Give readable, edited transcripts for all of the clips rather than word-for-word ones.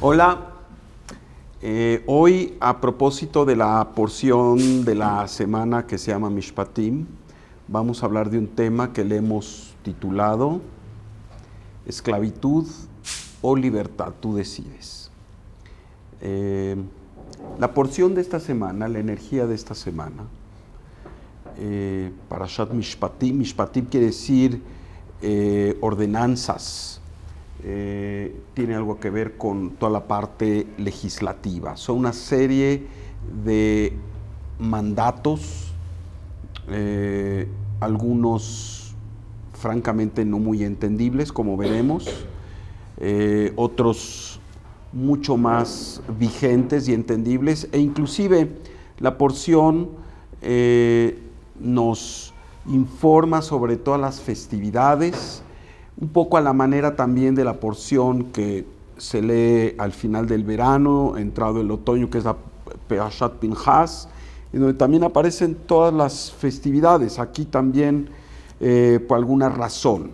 Hola, hoy a propósito de la porción de la semana que se llama Mishpatim, vamos a hablar de un tema que le hemos titulado Esclavitud o libertad, tú decides. La porción de esta semana, la energía de esta semana, Parashat Mishpatim, Mishpatim quiere decir ordenanzas, tiene algo que ver con toda la parte legislativa. Son una serie de mandatos, algunos francamente no muy entendibles, como veremos, otros mucho más vigentes y entendibles, e inclusive la porción nos informa sobre todas las festividades, un poco a la manera también de la porción que se lee al final del verano, entrado el otoño, que es la Parashat Pinhas, en donde también aparecen todas las festividades, aquí también por alguna razón.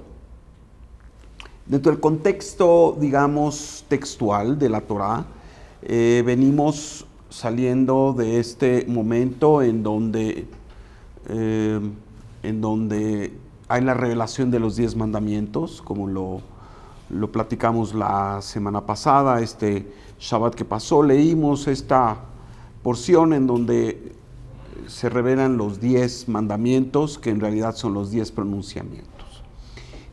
Dentro del contexto, digamos, textual de la Torá, venimos saliendo de este momento en donde hay la revelación de los 10 mandamientos, como lo platicamos la semana pasada, este Shabbat que pasó, leímos esta porción en donde se revelan los 10 mandamientos, que en realidad son los 10 pronunciamientos.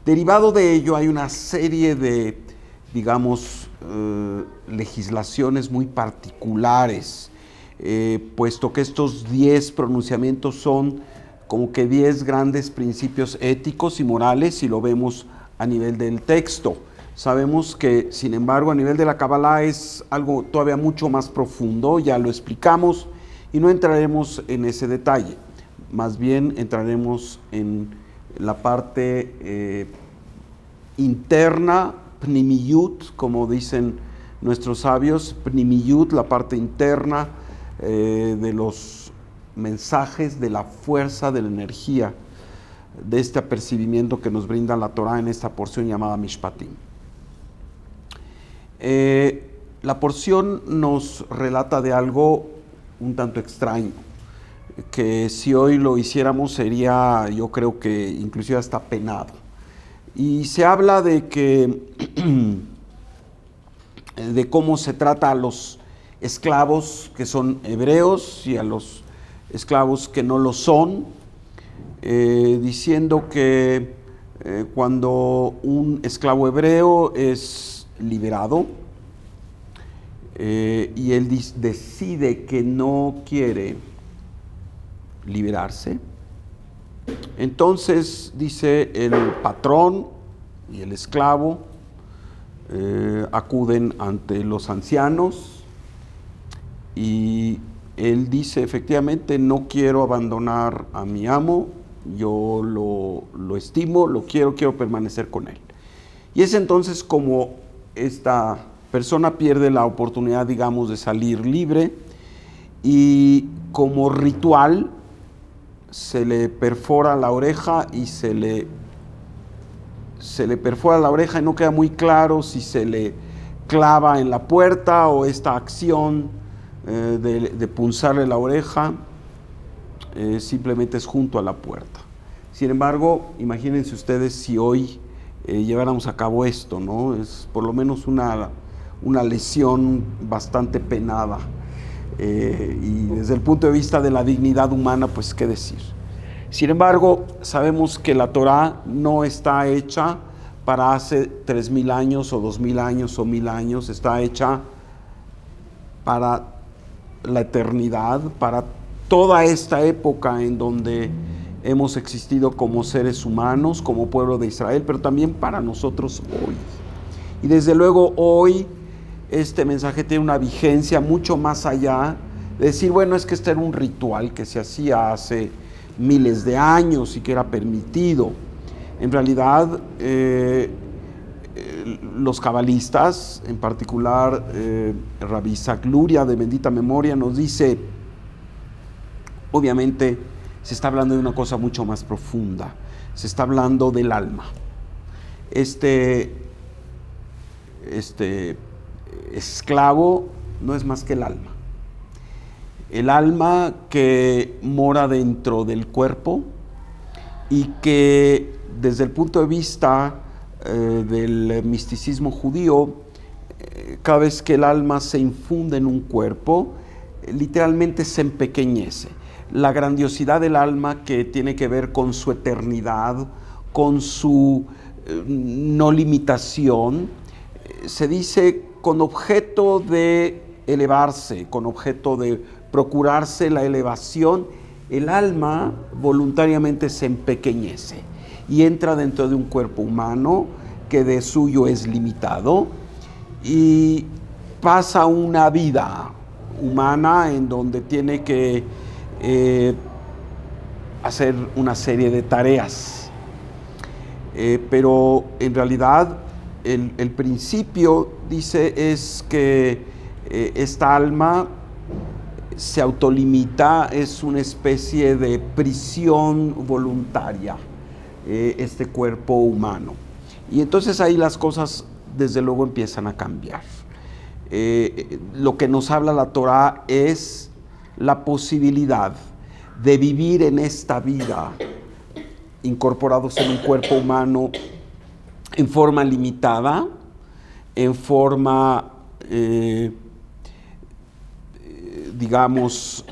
Derivado de ello hay una serie de, digamos, legislaciones muy particulares, puesto que estos 10 pronunciamientos son como que 10 grandes principios éticos y morales, si lo vemos a nivel del texto. Sabemos que, sin embargo, a nivel de la Kabbalah es algo todavía mucho más profundo, ya lo explicamos, y no entraremos en ese detalle. Más bien entraremos en la parte interna, pnimiyut, como dicen nuestros sabios, pnimiyut, la parte interna de los mensajes, de la fuerza, de la energía, de este apercibimiento que nos brinda la Torá en esta porción llamada Mishpatim. La porción nos relata de algo un tanto extraño, que si hoy lo hiciéramos sería, yo creo que inclusive hasta penado. Y se habla de que de cómo se trata a los esclavos que son hebreos y a los esclavos que no lo son, diciendo que cuando un esclavo hebreo es liberado y él decide que no quiere liberarse, entonces dice el patrón y el esclavo acuden ante los ancianos y él dice efectivamente: no quiero abandonar a mi amo, yo lo estimo, lo quiero permanecer con él. Y es entonces como esta persona pierde la oportunidad, digamos, de salir libre, y como ritual se le perfora la oreja y se le perfora la oreja y no queda muy claro si se le clava en la puerta o esta acción de punzarle la oreja simplemente es junto a la puerta. Sin embargo, imagínense ustedes si hoy lleváramos a cabo esto, ¿no? Es por lo menos una lesión bastante penada, y desde el punto de vista de la dignidad humana, pues qué decir. Sin embargo, sabemos que la Torá no está hecha para hace 3000 años o 2000 años o 1000 años, está hecha para la eternidad, para toda esta época en donde hemos existido como seres humanos, como pueblo de Israel, pero también para nosotros hoy. Y desde luego hoy este mensaje tiene una vigencia mucho más allá de decir, bueno, es que este era un ritual que se hacía hace miles de años y que era permitido. En realidad, los cabalistas, en particular Rabbi Isaac Luria, de bendita memoria, nos dice, obviamente se está hablando de una cosa mucho más profunda, se está hablando del alma. esclavo no es más que el alma. El alma que mora dentro del cuerpo y que desde el punto de vista del misticismo judío, cada vez que el alma se infunde en un cuerpo, literalmente se empequeñece. La grandiosidad del alma, que tiene que ver con su eternidad, con su no limitación, se dice con objeto de elevarse, con objeto de procurarse la elevación, el alma voluntariamente se empequeñece y entra dentro de un cuerpo humano que de suyo es limitado y pasa una vida humana en donde tiene que hacer una serie de tareas. Pero en realidad el principio, dice, es que esta alma se autolimita, es una especie de prisión voluntaria, este cuerpo humano. Y entonces ahí las cosas desde luego empiezan a cambiar. Lo que nos habla la Torá es la posibilidad de vivir en esta vida incorporados en un cuerpo humano en forma limitada, en forma, digamos,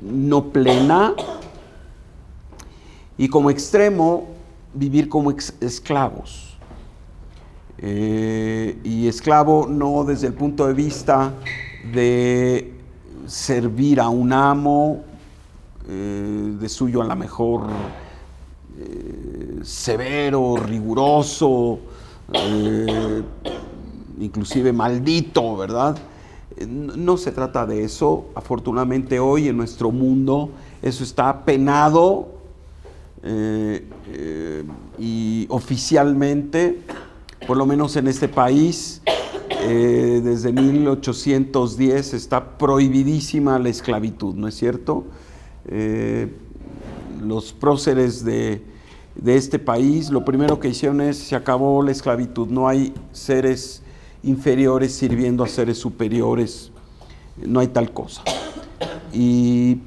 no plena, y como extremo, vivir como esclavos. Y esclavo no desde el punto de vista de servir a un amo, de suyo a lo mejor severo, riguroso, inclusive maldito, ¿verdad? No se trata de eso. Afortunadamente hoy en nuestro mundo eso está penado y oficialmente, por lo menos en este país, desde 1810 está prohibidísima la esclavitud, ¿no es cierto? Los próceres de este país, lo primero que hicieron es: se acabó la esclavitud, no hay seres inferiores sirviendo a seres superiores, no hay tal cosa. Y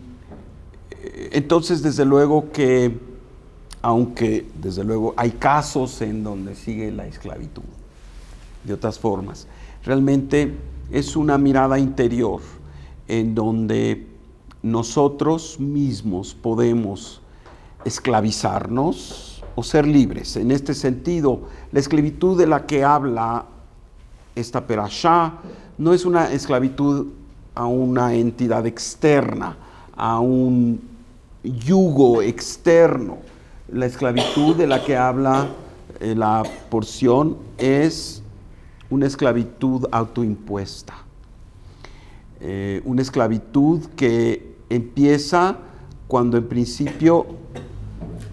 entonces, desde luego que, aunque desde luego hay casos en donde sigue la esclavitud, de otras formas, realmente es una mirada interior en donde nosotros mismos podemos esclavizarnos o ser libres. En este sentido, la esclavitud de la que habla esta perashá no es una esclavitud a una entidad externa, a un yugo externo. La esclavitud de la que habla la porción es una esclavitud autoimpuesta, una esclavitud que empieza cuando en principio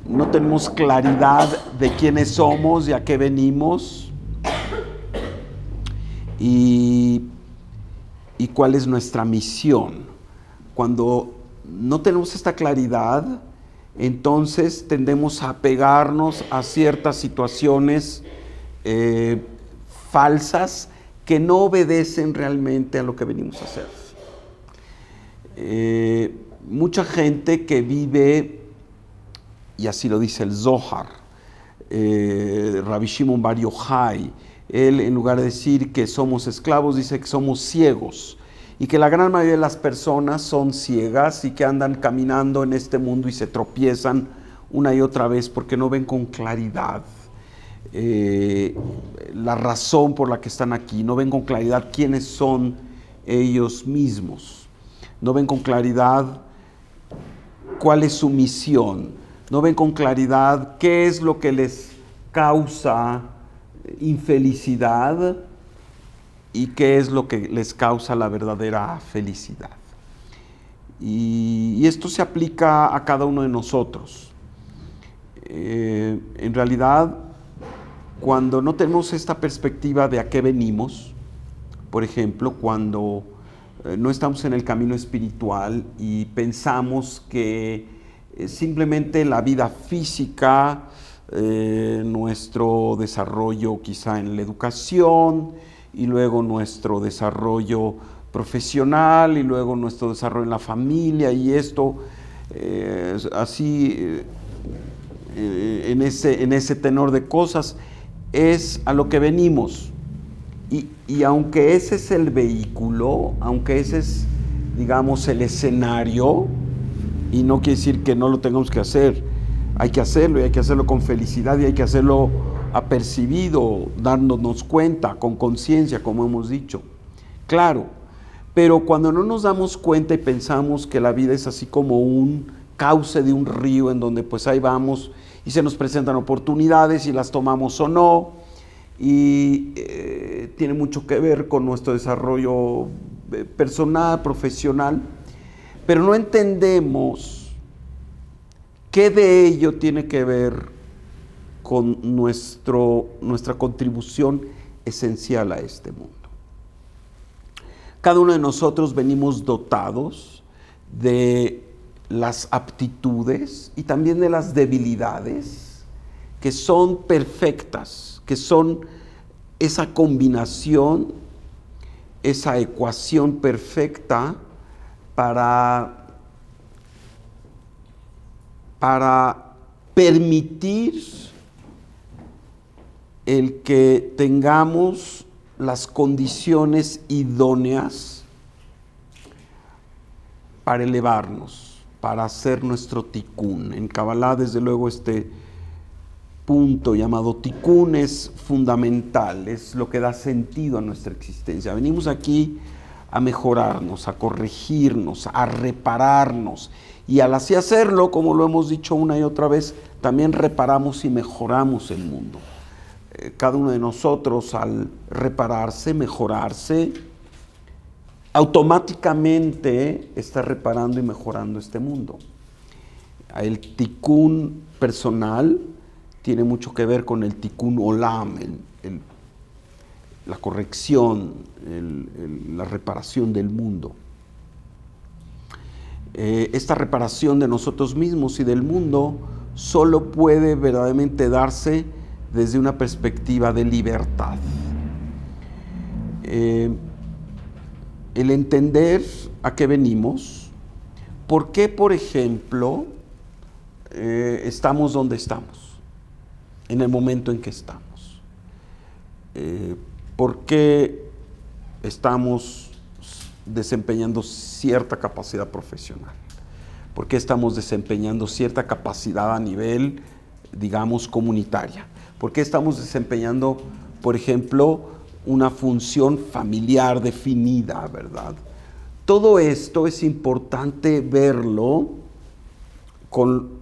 no tenemos claridad de quiénes somos y a qué venimos y cuál es nuestra misión. Cuando no tenemos esta claridad, entonces tendemos a apegarnos a ciertas situaciones falsas que no obedecen realmente a lo que venimos a hacer. Mucha gente que vive, y así lo dice el Zohar, Rabbi Shimon Bar Yochai, él, en lugar de decir que somos esclavos, dice que somos ciegos, y que la gran mayoría de las personas son ciegas y que andan caminando en este mundo y se tropiezan una y otra vez porque no ven con claridad la razón por la que están aquí, no ven con claridad quiénes son ellos mismos, no ven con claridad cuál es su misión, no ven con claridad qué es lo que les causa infelicidad y qué es lo que les causa la verdadera felicidad. Y esto se aplica a cada uno de nosotros. En realidad, cuando no tenemos esta perspectiva de a qué venimos, por ejemplo, cuando no estamos en el camino espiritual y pensamos que simplemente la vida física, nuestro desarrollo quizá en la educación y luego nuestro desarrollo profesional, y luego nuestro desarrollo en la familia, y esto así en ese tenor de cosas es a lo que venimos. Y aunque ese es el vehículo, aunque ese es, digamos, el escenario, y no quiere decir que no lo tengamos que hacer, hay que hacerlo, y hay que hacerlo con felicidad, y hay que hacerlo apercibido, dándonos cuenta, con conciencia, como hemos dicho. Claro, pero cuando no nos damos cuenta y pensamos que la vida es así como un cauce de un río en donde pues ahí vamos y se nos presentan oportunidades y las tomamos o no, y tiene mucho que ver con nuestro desarrollo personal, profesional, pero no entendemos qué de ello tiene que ver con nuestra contribución esencial a este mundo. Cada uno de nosotros venimos dotados de las aptitudes y también de las debilidades que son perfectas, que son esa combinación, esa ecuación perfecta para permitir el que tengamos las condiciones idóneas para elevarnos, para hacer nuestro tikkun. En Kabbalah, desde luego, este punto llamado tikkun es fundamental, es lo que da sentido a nuestra existencia. Venimos aquí a mejorarnos, a corregirnos, a repararnos, y al así hacerlo, como lo hemos dicho una y otra vez, también reparamos y mejoramos el mundo. Cada uno de nosotros, al repararse, mejorarse, automáticamente está reparando y mejorando este mundo. El tikkun personal tiene mucho que ver con el tikkun olam, la corrección, la reparación del mundo. Esta reparación de nosotros mismos y del mundo solo puede verdaderamente darse desde una perspectiva de libertad. El entender a qué venimos, por qué, por ejemplo, estamos donde estamos, en el momento en que estamos, por qué estamos desempeñando cierta capacidad profesional, por qué estamos desempeñando cierta capacidad a nivel, digamos, comunitaria, por qué estamos desempeñando, por ejemplo, una función familiar definida, ¿verdad? Todo esto es importante verlo con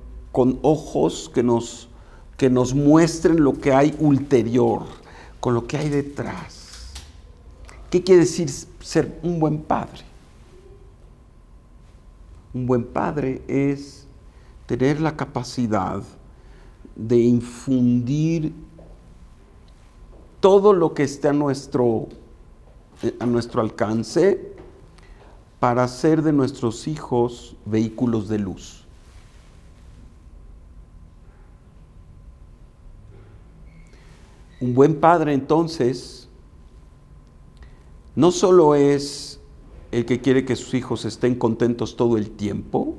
ojos que nos muestren lo que hay ulterior, con lo que hay detrás. ¿Qué quiere decir ser un buen padre? Un buen padre es tener la capacidad de infundir todo lo que esté a nuestro alcance para hacer de nuestros hijos vehículos de luz. Un buen padre, entonces, no solo es el que quiere que sus hijos estén contentos todo el tiempo,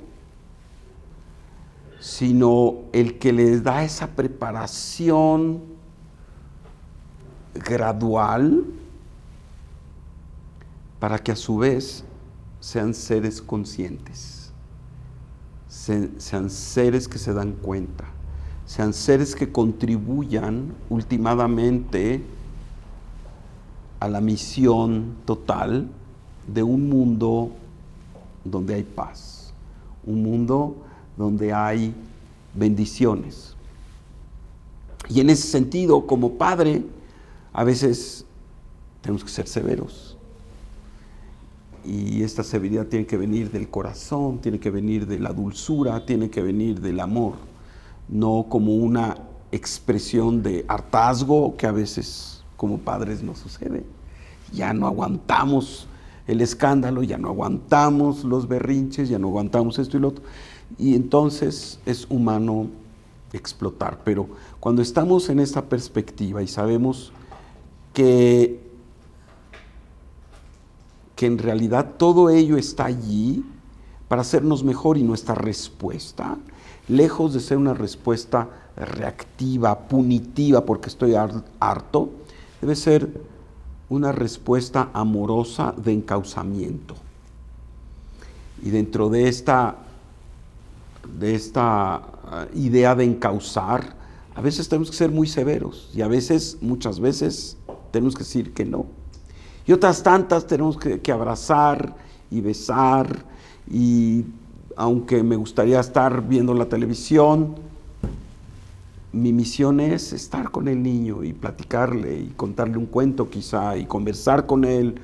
sino el que les da esa preparación gradual para que a su vez sean seres conscientes, sean seres que se dan cuenta, sean seres que contribuyan últimamente a la misión total de un mundo donde hay paz, un mundo donde hay bendiciones. Y en ese sentido, como padre, a veces tenemos que ser severos. Y esta severidad tiene que venir del corazón, tiene que venir de la dulzura, tiene que venir del amor, no como una expresión de hartazgo que a veces como padres nos sucede. Ya no aguantamos el escándalo, ya no aguantamos los berrinches, ya no aguantamos esto y lo otro. Y entonces es humano explotar. Pero cuando estamos en esta perspectiva y sabemos que que en realidad todo ello está allí para hacernos mejor, y nuestra respuesta, lejos de ser una respuesta reactiva, punitiva porque estoy harto, debe ser una respuesta amorosa de encauzamiento. Y dentro de esta idea de encauzar, a veces tenemos que ser muy severos y muchas veces tenemos que decir que no. Y otras tantas tenemos que abrazar y besar, y aunque me gustaría estar viendo la televisión, mi misión es estar con el niño y platicarle y contarle un cuento quizá y conversar con él,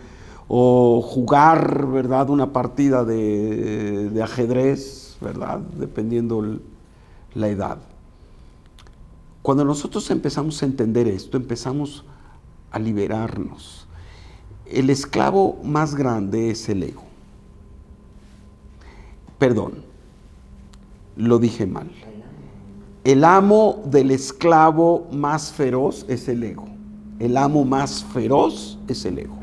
o jugar, ¿verdad?, una partida de ajedrez, ¿verdad?, dependiendo la edad. Cuando nosotros empezamos a entender esto, empezamos a liberarnos. El esclavo más grande es el ego. Perdón, lo dije mal. El amo del esclavo más feroz es el ego. El amo más feroz es el ego.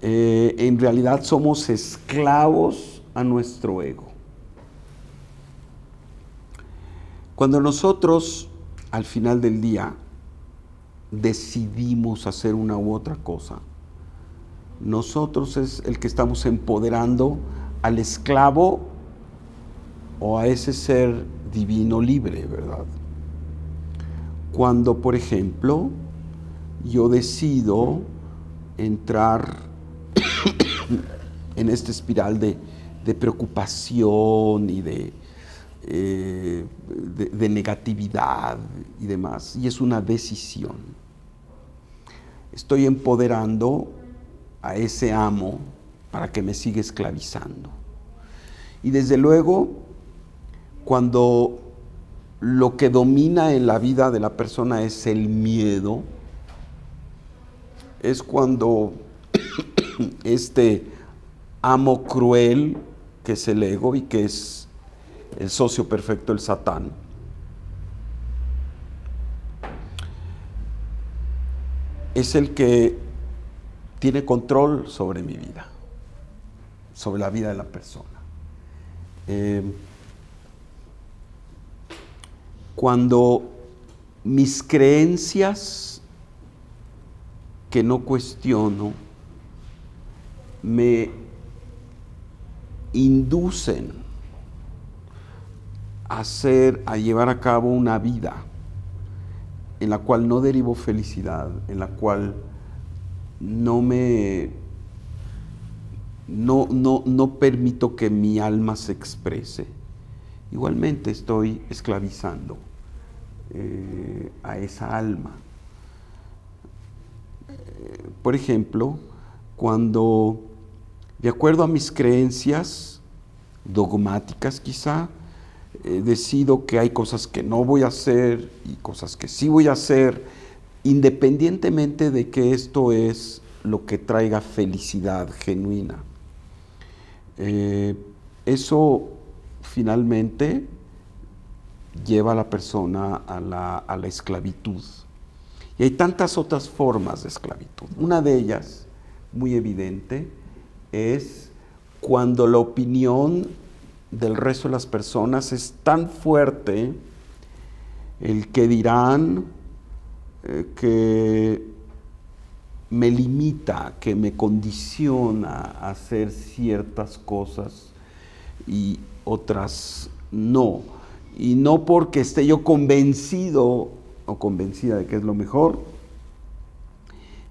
En realidad somos esclavos a nuestro ego. Cuando nosotros, al final del día, decidimos hacer una u otra cosa, nosotros es el que estamos empoderando al esclavo o a ese ser divino libre, ¿verdad? Cuando, por ejemplo, yo decido entrar en esta espiral de preocupación y de negatividad y demás, y es una decisión. Estoy empoderando a ese amo para que me siga esclavizando. Y desde luego, cuando lo que domina en la vida de la persona es el miedo, es cuando este amo cruel, que es el ego y que es el socio perfecto, el Satán, es el que tiene control sobre mi vida, sobre la vida de la persona. Cuando mis creencias, que no cuestiono, me inducen a llevar a cabo una vida en la cual no derivo felicidad, en la cual no permito que mi alma se exprese, igualmente estoy esclavizando a esa alma. Por ejemplo, cuando, de acuerdo a mis creencias dogmáticas quizá, decido que hay cosas que no voy a hacer y cosas que sí voy a hacer, independientemente de que esto es lo que traiga felicidad genuina. Eso finalmente lleva a la persona a la esclavitud. Y hay tantas otras formas de esclavitud. Una de ellas, muy evidente, es cuando la opinión del resto de las personas es tan fuerte, el que dirán, que me limita, que me condiciona a hacer ciertas cosas y otras no. Y no porque esté yo convencido o convencida de que es lo mejor,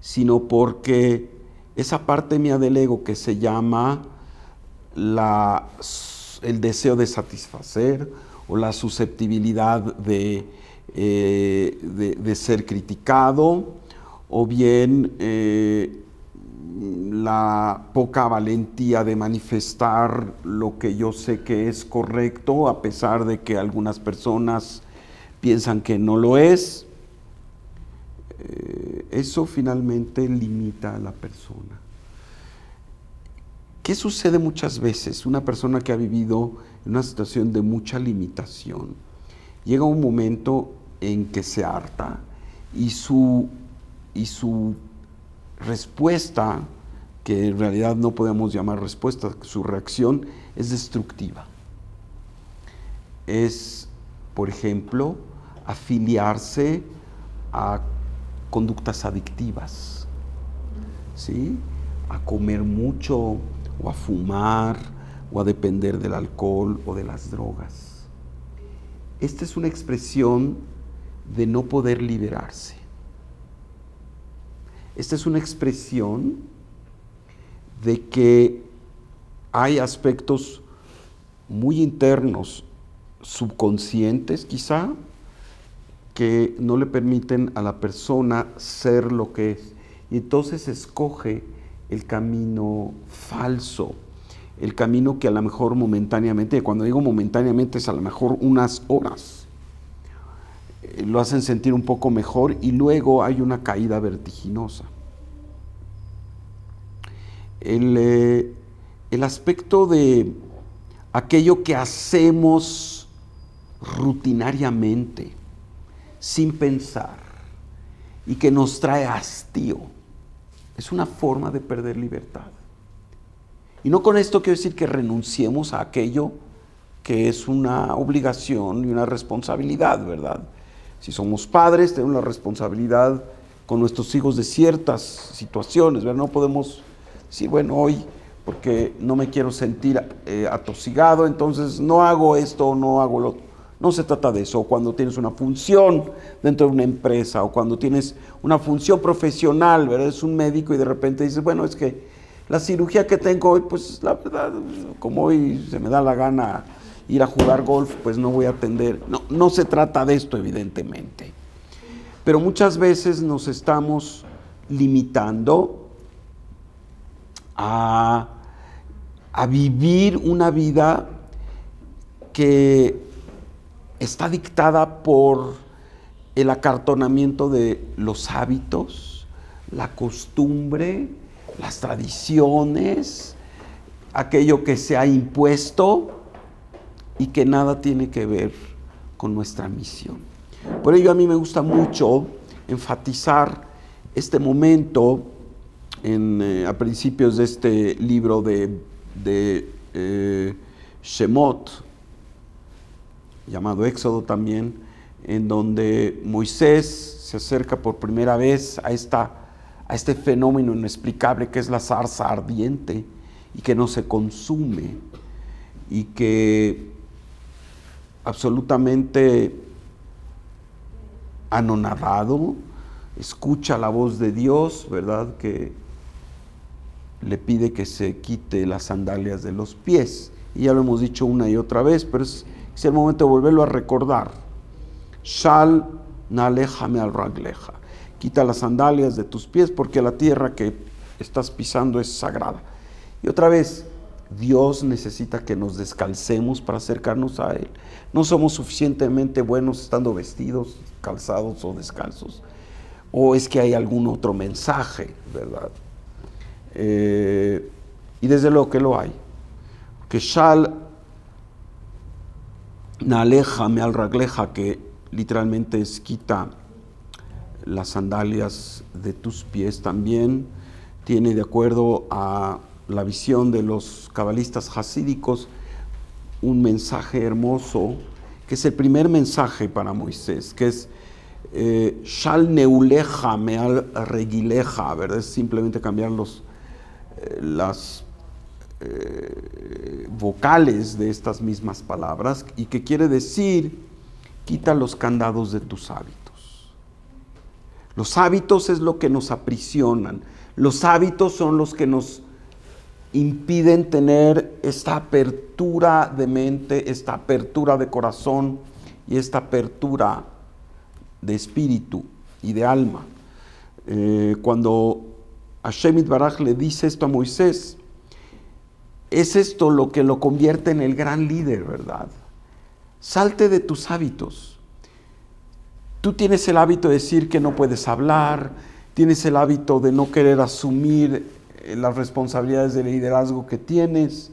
sino porque esa parte mía del ego que se llama el deseo de satisfacer o la susceptibilidad de ser criticado, o bien la poca valentía de manifestar lo que yo sé que es correcto, a pesar de que algunas personas piensan que no lo es. Eso finalmente limita a la persona. ¿Qué sucede muchas veces? Una persona que ha vivido en una situación de mucha limitación, llega un momento en que se harta y su respuesta que en realidad no podemos llamar respuesta, su reacción es destructiva. Es, por ejemplo, afiliarse a conductas adictivas, ¿sí? A comer mucho, o a fumar, o a depender del alcohol o de las drogas. Esta es una expresión de no poder liberarse. Esta es una expresión de que hay aspectos muy internos, subconscientes quizá, que no le permiten a la persona ser lo que es. Y entonces escoge el camino falso, el camino que a lo mejor momentáneamente, cuando digo momentáneamente es a lo mejor unas horas, lo hacen sentir un poco mejor y luego hay una caída vertiginosa. El aspecto de aquello que hacemos rutinariamente, sin pensar, y que nos trae hastío, es una forma de perder libertad. Y no con esto quiero decir que renunciemos a aquello que es una obligación y una responsabilidad, ¿verdad? Si somos padres, tenemos la responsabilidad con nuestros hijos de ciertas situaciones, ¿verdad? No podemos decir, bueno, hoy, porque no me quiero sentir atosigado, entonces no hago esto o no hago lo otro. No se trata de eso. O cuando tienes una función dentro de una empresa, o cuando tienes una función profesional, ¿verdad? Es un médico y de repente dices, bueno, es que la cirugía que tengo hoy, pues la verdad, como hoy se me da la gana ir a jugar golf, pues no voy a atender. No se trata de esto, evidentemente. Pero muchas veces nos estamos limitando a vivir una vida que está dictada por el acartonamiento de los hábitos, la costumbre, las tradiciones, aquello que se ha impuesto y que nada tiene que ver con nuestra misión. Por ello a mí me gusta mucho enfatizar este momento a principios de este libro de Shemot, llamado Éxodo también, en donde Moisés se acerca por primera vez a este fenómeno inexplicable que es la zarza ardiente y que no se consume y que absolutamente anonadado escucha la voz de Dios, ¿verdad? Que le pide que se quite las sandalias de los pies. Y ya lo hemos dicho una y otra vez, pero es el momento de volverlo a recordar. Shal naleja me al ragleja. Quita las sandalias de tus pies porque la tierra que estás pisando es sagrada. Y otra vez, Dios necesita que nos descalcemos para acercarnos a Él. No somos suficientemente buenos estando vestidos, calzados o descalzos. O es que hay algún otro mensaje, ¿verdad? Y desde luego que lo hay. Que Shal naleja me al ragleja, que literalmente es quita las sandalias de tus pies, también tiene, de acuerdo a la visión de los cabalistas hasídicos, un mensaje hermoso, que es el primer mensaje para Moisés, que es Shal neuleja me al regileja, ¿verdad? Es simplemente cambiar las vocales de estas mismas palabras, y que quiere decir, quita los candados de tus hábitos. Los hábitos es lo que nos aprisionan. Los hábitos son los que nos impiden tener esta apertura de mente, esta apertura de corazón y esta apertura de espíritu y de alma. Cuando Hashem Yitbaraj le dice esto a Moisés, es esto lo que lo convierte en el gran líder, ¿verdad? Salte de tus hábitos. Tú tienes el hábito de decir que no puedes hablar, tienes el hábito de no querer asumir las responsabilidades de liderazgo que tienes.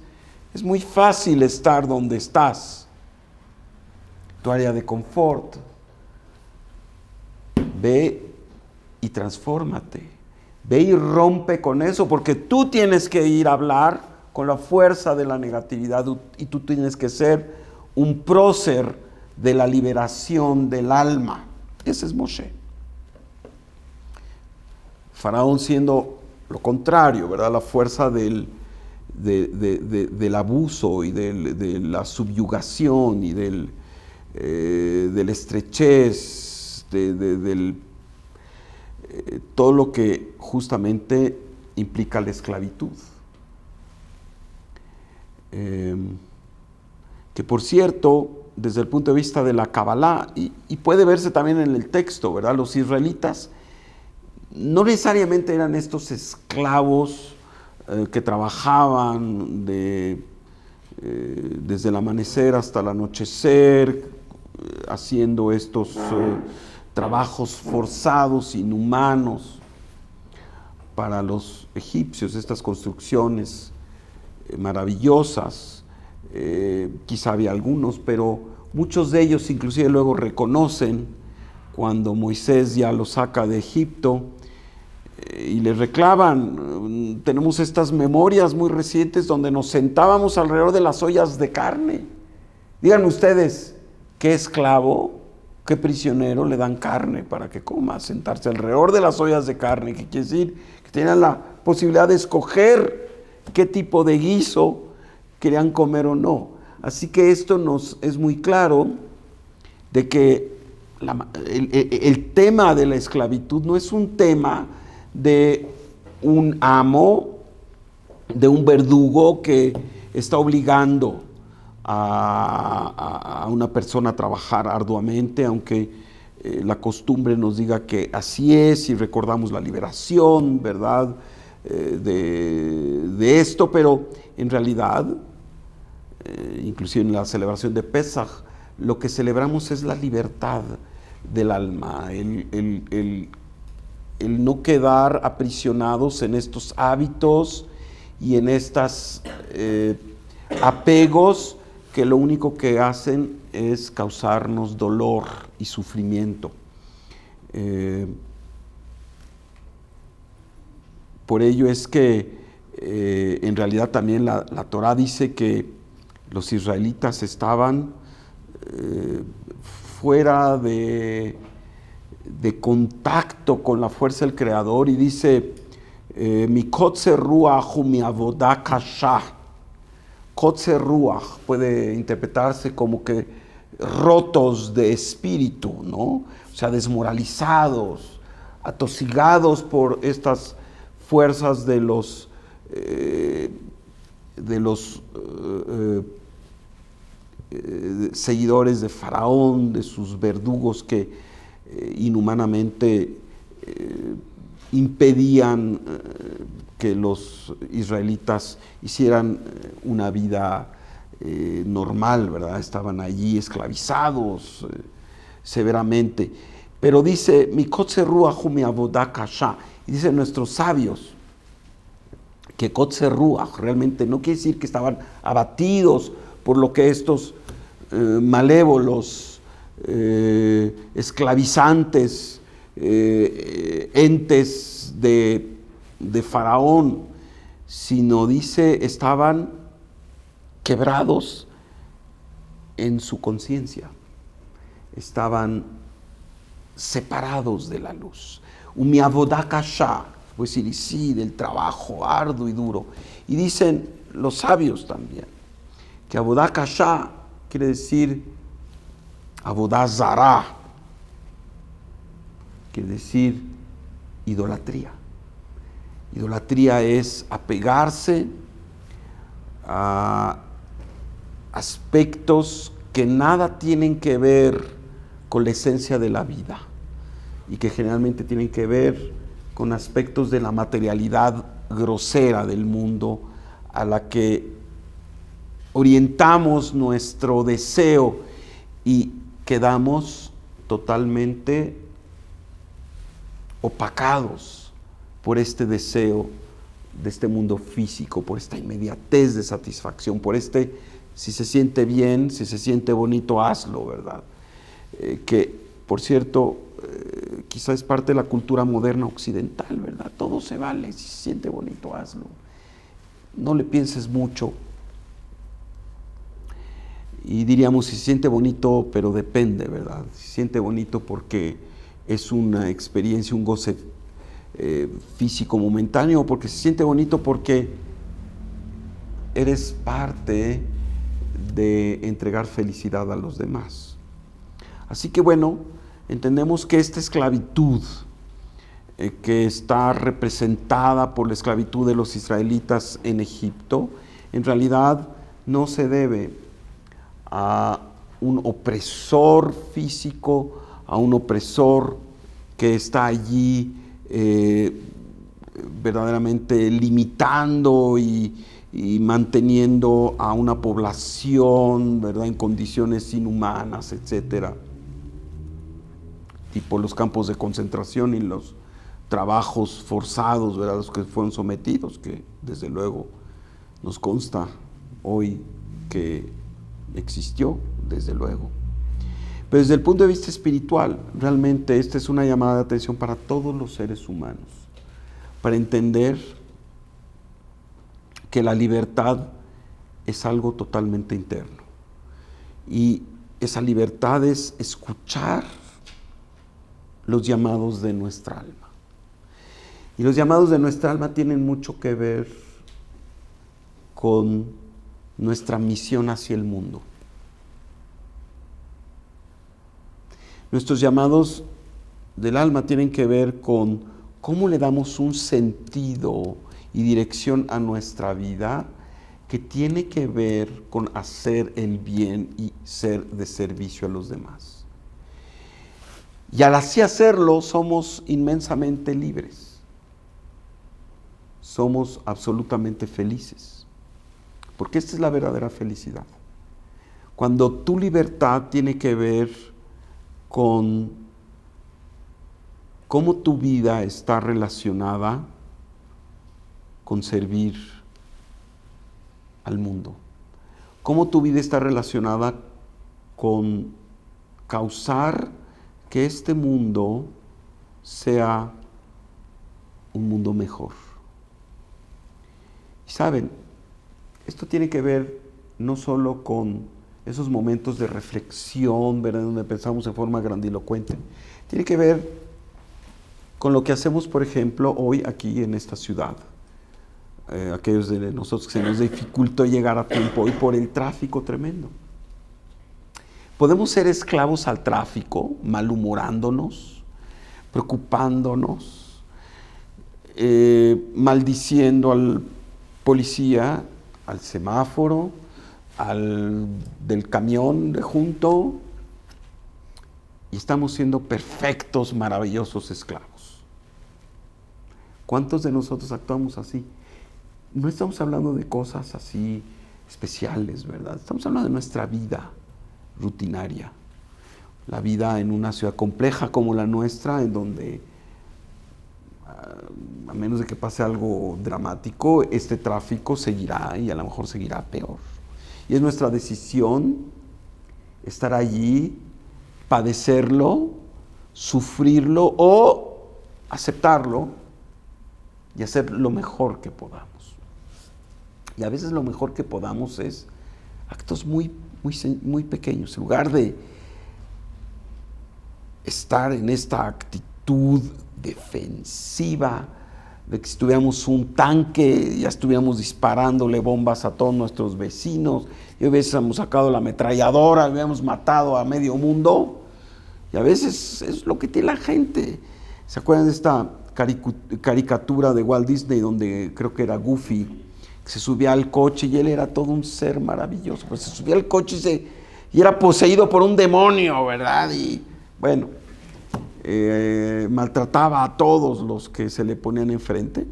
Es muy fácil estar donde estás, tu área de confort. Ve y transfórmate. Ve y rompe con eso, porque tú tienes que ir a hablar con la fuerza de la negatividad y tú tienes que ser un prócer de la liberación del alma. Ese es Moshe. Faraón siendo lo contrario, ¿verdad? La fuerza del abuso y de la subyugación y de la estrechez, todo lo que justamente implica la esclavitud. Que por cierto, desde el punto de vista de la Kabbalah, y puede verse también en el texto, ¿verdad? Los israelitas no necesariamente eran estos esclavos que trabajaban desde el amanecer hasta el anochecer, haciendo estos trabajos forzados, inhumanos para los egipcios, estas construcciones maravillosas. Quizá había algunos, pero muchos de ellos inclusive luego reconocen cuando Moisés ya los saca de Egipto y les reclaman. Tenemos estas memorias muy recientes donde nos sentábamos alrededor de las ollas de carne. Díganme ustedes, ¿qué esclavo, qué prisionero le dan carne para que coma? Sentarse alrededor de las ollas de carne, que quiere decir que tenían la posibilidad de escoger qué tipo de guiso querían comer o no. Así que esto nos es muy claro de que el tema de la esclavitud no es un tema de un amo, de un verdugo que está obligando a una persona a trabajar arduamente, aunque la costumbre nos diga que así es, y recordamos la liberación, ¿verdad?, de esto, pero en realidad, inclusive en la celebración de Pesaj, lo que celebramos es la libertad del alma, el no quedar aprisionados en estos hábitos y en estos apegos que lo único que hacen es causarnos dolor y sufrimiento. Por ello es que en realidad también la Torá dice que los israelitas estaban fuera de contacto con la fuerza del Creador, y dice mi kotzer ruach mi avodah kasha. Kotzer ruach puede interpretarse como que rotos de espíritu, ¿no? O sea, desmoralizados, atosigados por estas fuerzas de los seguidores de Faraón, de sus verdugos que inhumanamente impedían que los israelitas hicieran una vida normal, ¿verdad? Estaban allí esclavizados severamente. Pero dice, mi kotzer ruach mi avodah kasha, y dicen nuestros sabios que kotzer ruach realmente no quiere decir que estaban abatidos por lo que estos malévolos, esclavizantes, entes de Faraón, sino dice, estaban quebrados en su conciencia, estaban separados de la luz. Mi avodah kasha, pues decir, sí, del trabajo arduo y duro. Y dicen los sabios también que avodah kasha quiere decir avodah zará, quiere decir idolatría. Idolatría es apegarse a aspectos que nada tienen que ver con la esencia de la vida y que generalmente tienen que ver con aspectos de la materialidad grosera del mundo a la que orientamos nuestro deseo y quedamos totalmente opacados por este deseo de este mundo físico, por esta inmediatez de satisfacción, por si se siente bien, si se siente bonito, hazlo, ¿verdad? Que, por cierto, quizá es parte de la cultura moderna occidental, ¿verdad? Todo se vale, si se siente bonito, hazlo. No le pienses mucho. Y diríamos, si se siente bonito, pero depende, ¿verdad? Si se siente bonito porque es una experiencia, un goce físico momentáneo, o porque se siente bonito porque eres parte de entregar felicidad a los demás. Así que bueno, entendemos que esta esclavitud que está representada por la esclavitud de los israelitas en Egipto, en realidad no se debe a un opresor físico, a un opresor que está allí verdaderamente limitando y manteniendo a una población, ¿verdad?, en condiciones inhumanas, etcétera, tipo los campos de concentración y los trabajos forzados, ¿verdad?, los que fueron sometidos, que desde luego nos consta hoy que existió, desde luego. Pero desde el punto de vista espiritual, realmente esta es una llamada de atención para todos los seres humanos, para entender que la libertad es algo totalmente interno. Y esa libertad es escuchar los llamados de nuestra alma. Y los llamados de nuestra alma tienen mucho que ver con nuestra misión hacia el mundo. Nuestros llamados del alma tienen que ver con cómo le damos un sentido y dirección a nuestra vida, que tiene que ver con hacer el bien y ser de servicio a los demás. Y al así hacerlo, somos inmensamente libres. Somos absolutamente felices. Porque esta es la verdadera felicidad. Cuando tu libertad tiene que ver con cómo tu vida está relacionada con servir al mundo. Cómo tu vida está relacionada con causar que este mundo sea un mundo mejor. Y saben, esto tiene que ver no solo con esos momentos de reflexión, ¿verdad?, donde pensamos en forma grandilocuente. Tiene que ver con lo que hacemos, por ejemplo, hoy aquí en esta ciudad. Aquellos de nosotros que se nos dificultó llegar a tiempo hoy por el tráfico tremendo. Podemos ser esclavos al tráfico, malhumorándonos, preocupándonos, maldiciendo al policía, al semáforo, al del camión de junto, y estamos siendo perfectos, maravillosos esclavos. ¿Cuántos de nosotros actuamos así? No estamos hablando de cosas así especiales, ¿verdad? Estamos hablando de nuestra vida rutinaria. La vida en una ciudad compleja como la nuestra, en donde, a menos de que pase algo dramático, este tráfico seguirá y a lo mejor seguirá peor. Y es nuestra decisión estar allí, padecerlo, sufrirlo o aceptarlo y hacer lo mejor que podamos. Y a veces lo mejor que podamos es actos muy pequeños. En lugar de estar en esta actitud defensiva, de que si tuviéramos un tanque, ya estuviéramos disparándole bombas a todos nuestros vecinos, y a veces hemos sacado la ametralladora, habíamos matado a medio mundo, y a veces es lo que tiene la gente. ¿Se acuerdan de esta caricatura de Walt Disney, donde creo que era Goofy, que se subía al coche y él era todo un ser maravilloso, pues se subía al coche y era poseído por un demonio, ¿verdad? Y bueno, maltrataba a todos los que se le ponían enfrente.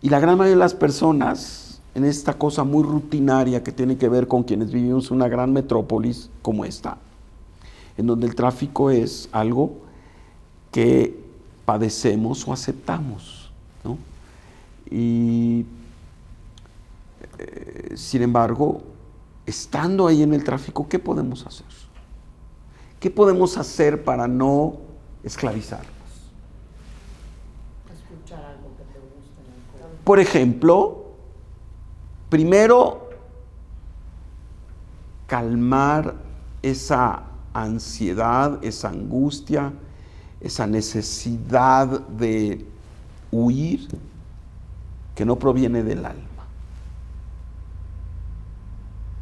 Y la gran mayoría de las personas, en esta cosa muy rutinaria que tiene que ver con quienes vivimos en una gran metrópolis como esta, en donde el tráfico es algo que padecemos o aceptamos, ¿no? Y sin embargo, estando ahí en el tráfico, ¿qué podemos hacer? ¿Qué podemos hacer para no esclavizarlos. Escuchar algo que te guste en el corazón. Por ejemplo, primero, calmar esa ansiedad, esa angustia, esa necesidad de huir que no proviene del alma,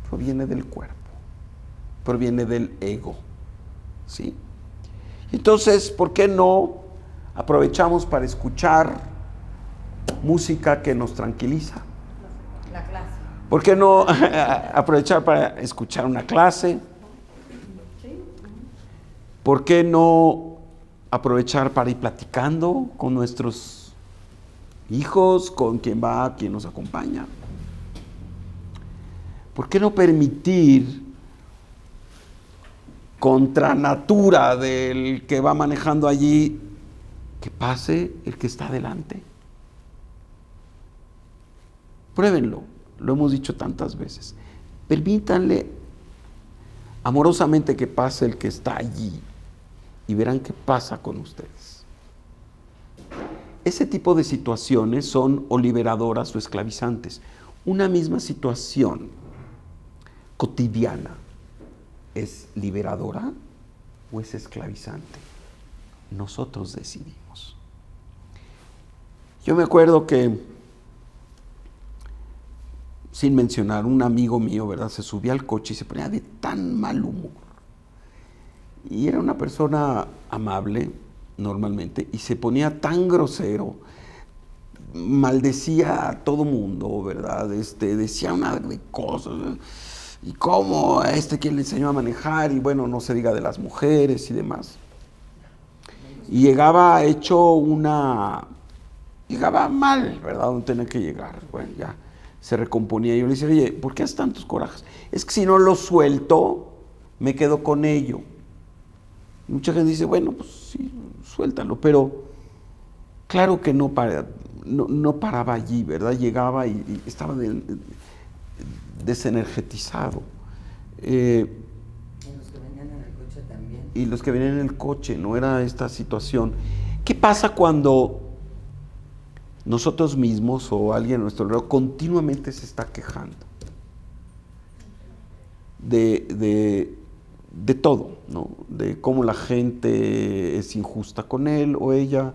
proviene del cuerpo, proviene del ego, ¿sí? Entonces, ¿por qué no aprovechamos para escuchar música que nos tranquiliza? La clase. ¿Por qué no aprovechar para escuchar una clase? ¿Por qué no aprovechar para ir platicando con nuestros hijos, con quien va, quien nos acompaña? ¿Por qué no permitir, contra natura del que va manejando allí, que pase el que está adelante? Pruébenlo, lo hemos dicho tantas veces. Permítanle amorosamente que pase el que está allí y verán qué pasa con ustedes. Ese tipo de situaciones son o liberadoras o esclavizantes. Una misma situación cotidiana, ¿es liberadora o es esclavizante? Nosotros decidimos. Yo me acuerdo que, sin mencionar, un amigo mío, ¿verdad?, se subía al coche y se ponía de tan mal humor. Y era una persona amable, normalmente, y se ponía tan grosero, maldecía a todo mundo, ¿verdad? Decía una de cosas, y cómo a quien le enseñó a manejar, y bueno, no se diga de las mujeres y demás. Y llegaba llegaba mal, ¿verdad?, donde tenía que llegar. Bueno, ya se recomponía. Yo le decía, oye, ¿por qué haces tantos corajes? Es que si no lo suelto, me quedo con ello. Y mucha gente dice, bueno, pues sí, suéltalo, pero claro que no paraba allí, ¿verdad? Llegaba y estaba desenergetizado. Y los que venían en el coche también. Y los que venían en el coche, no era esta situación. ¿Qué pasa cuando nosotros mismos o alguien a nuestro alrededor continuamente se está quejando de todo, ¿no? De cómo la gente es injusta con él o ella,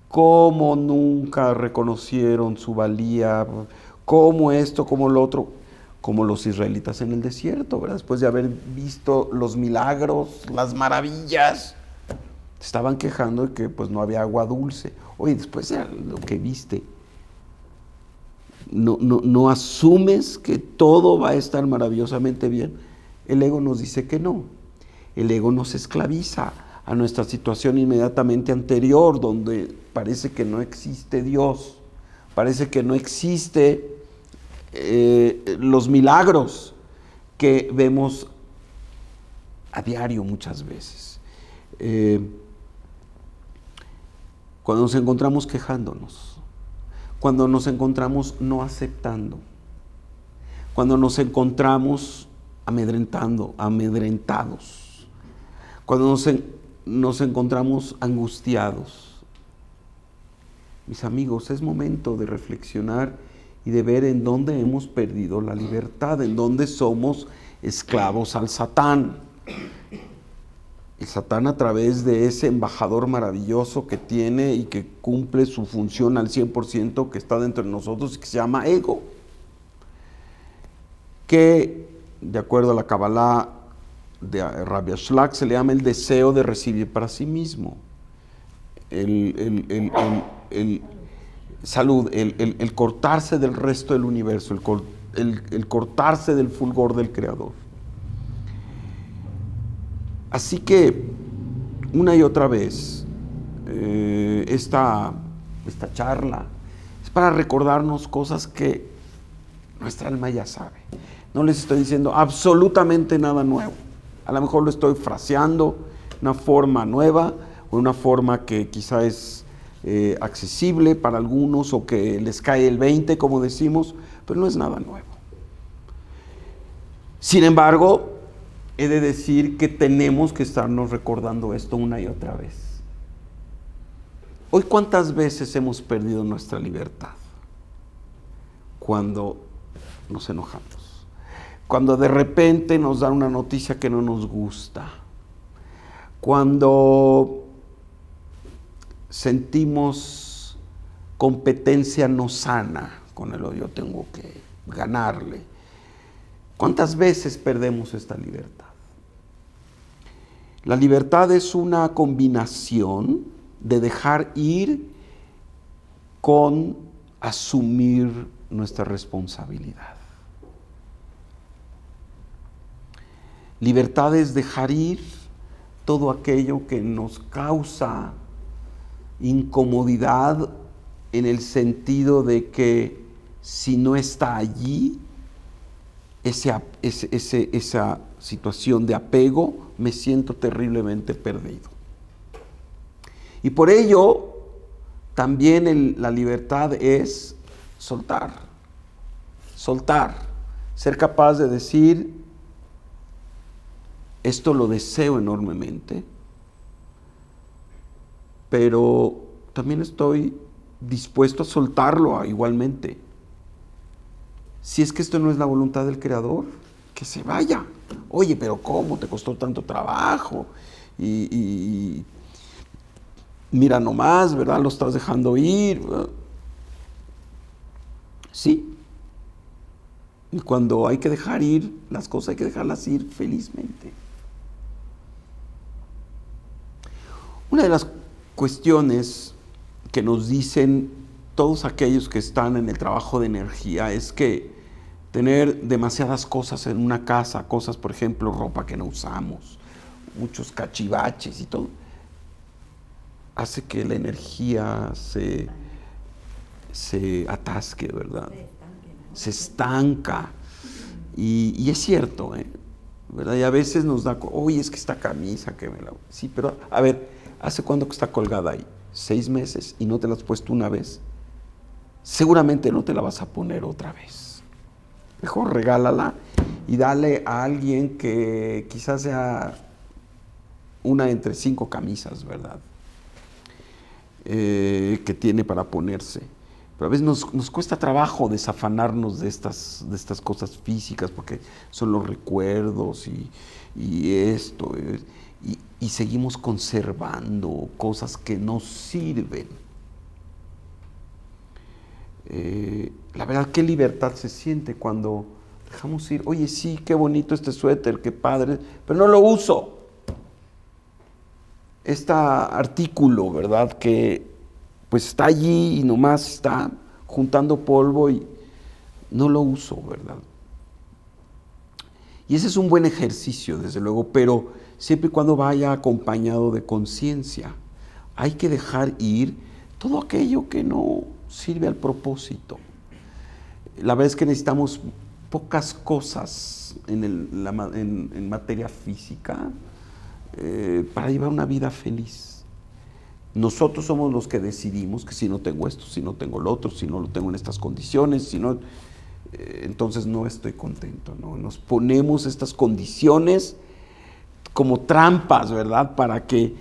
cómo nunca reconocieron su valía, cómo esto, cómo lo otro, como los israelitas en el desierto, ¿verdad? Después de haber visto los milagros, las maravillas, estaban quejando de que pues no había agua dulce. Oye, después de lo que viste, no asumes que todo va a estar maravillosamente bien. El ego nos dice que no. El ego nos esclaviza a nuestra situación inmediatamente anterior, donde parece que no existe Dios, parece que no existe los milagros que vemos a diario muchas veces. Cuando nos encontramos quejándonos, cuando nos encontramos no aceptando, cuando nos encontramos amedrentados, cuando nos encontramos angustiados. Mis amigos, es momento de reflexionar y de ver en dónde hemos perdido la libertad, en dónde somos esclavos al Satán. El Satán, a través de ese embajador maravilloso que tiene y que cumple su función al 100%, que está dentro de nosotros y que se llama ego, que de acuerdo a la Kabbalah de Rabbi Ashlag se le llama el deseo de recibir para sí mismo, el cortarse del resto del universo, el cortarse del fulgor del Creador. Así que una y otra vez esta charla es para recordarnos cosas que nuestra alma ya sabe. No les estoy diciendo absolutamente nada nuevo. A lo mejor lo estoy fraseando de una forma nueva o de una forma que quizá es accesible para algunos o que les cae el 20, como decimos, pero no es nada nuevo. Sin embargo, he de decir que tenemos que estarnos recordando esto una y otra vez. Hoy, ¿cuántas veces hemos perdido nuestra libertad? Cuando nos enojamos, cuando de repente nos dan una noticia que no nos gusta, cuando sentimos competencia no sana con el yo tengo que ganarle. ¿Cuántas veces perdemos esta libertad? La libertad es una combinación de dejar ir con asumir nuestra responsabilidad. Libertad es dejar ir todo aquello que nos causa incomodidad, en el sentido de que si no está allí, esa situación de apego, me siento terriblemente perdido. Y por ello, también la libertad es soltar, ser capaz de decir, esto lo deseo enormemente, pero también estoy dispuesto a soltarlo igualmente. Si es que esto no es la voluntad del Creador, que se vaya. Oye, pero ¿cómo? Te costó tanto trabajo. Y mira nomás, ¿verdad? Lo estás dejando ir. Sí. Y cuando hay que dejar ir las cosas, hay que dejarlas ir felizmente. Una de las cuestiones que nos dicen todos aquellos que están en el trabajo de energía es que tener demasiadas cosas en una casa, cosas, por ejemplo, ropa que no usamos, muchos cachivaches y todo, hace que la energía se atasque, ¿verdad? Se estanca. Y es cierto, ¿verdad? Y a veces nos da, oye, es que esta camisa que me la... Sí, pero a ver, ¿hace cuánto que está colgada ahí? 6 meses y no te la has puesto una vez. Seguramente no te la vas a poner otra vez. Mejor regálala y dale a alguien que quizás sea una entre 5 camisas, ¿verdad? Que tiene para ponerse. Pero a veces nos cuesta trabajo desafanarnos de estas cosas físicas, porque son los recuerdos y esto. Y seguimos conservando cosas que no sirven. La verdad, qué libertad se siente cuando dejamos ir. Oye, sí, qué bonito este suéter, qué padre, pero no lo uso. Este artículo, ¿verdad? Que pues está allí y nomás está juntando polvo y no lo uso, ¿verdad? Y ese es un buen ejercicio, desde luego, pero siempre y cuando vaya acompañado de conciencia. Hay que dejar ir todo aquello que no sirve al propósito. La verdad es que necesitamos pocas cosas en materia física para llevar una vida feliz. Nosotros somos los que decidimos que si no tengo esto, si no tengo lo otro, si no lo tengo en estas condiciones, si no, entonces no estoy contento, ¿no? Nos ponemos estas condiciones como trampas, ¿verdad? Para que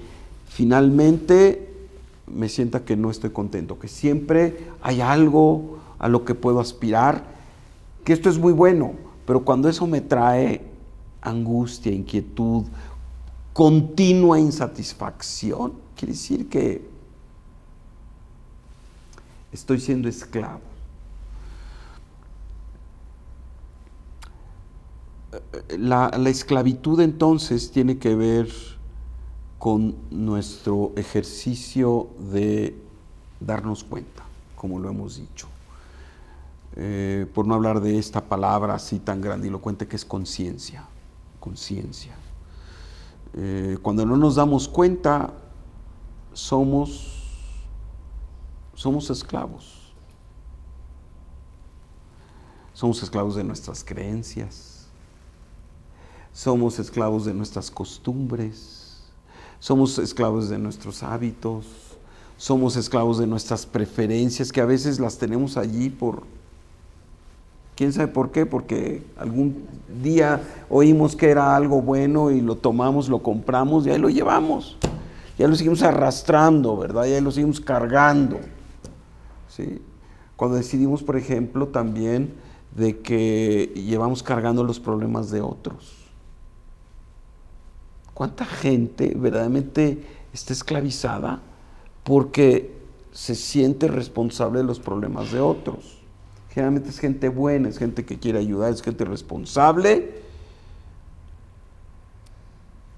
finalmente me sienta que no estoy contento, que siempre hay algo a lo que puedo aspirar, que esto es muy bueno, pero cuando eso me trae angustia, inquietud, continua insatisfacción, quiere decir que estoy siendo esclavo. La esclavitud entonces tiene que ver con nuestro ejercicio de darnos cuenta, como lo hemos dicho. Por no hablar de esta palabra así tan grandilocuente que es conciencia. Conciencia. Cuando no nos damos cuenta, somos esclavos. Somos esclavos de nuestras creencias. Somos esclavos de nuestras costumbres. Somos esclavos de nuestros hábitos. Somos esclavos de nuestras preferencias, que a veces las tenemos allí por... ¿Quién sabe por qué? Porque algún día oímos que era algo bueno y lo tomamos, lo compramos y ahí lo llevamos. ya lo seguimos arrastrando, ¿verdad? Ya lo seguimos cargando, ¿sí? Cuando decidimos, por ejemplo, también de que llevamos cargando los problemas de otros. ¿Cuánta gente verdaderamente está esclavizada porque se siente responsable de los problemas de otros? Generalmente es gente buena, es gente que quiere ayudar, es gente responsable,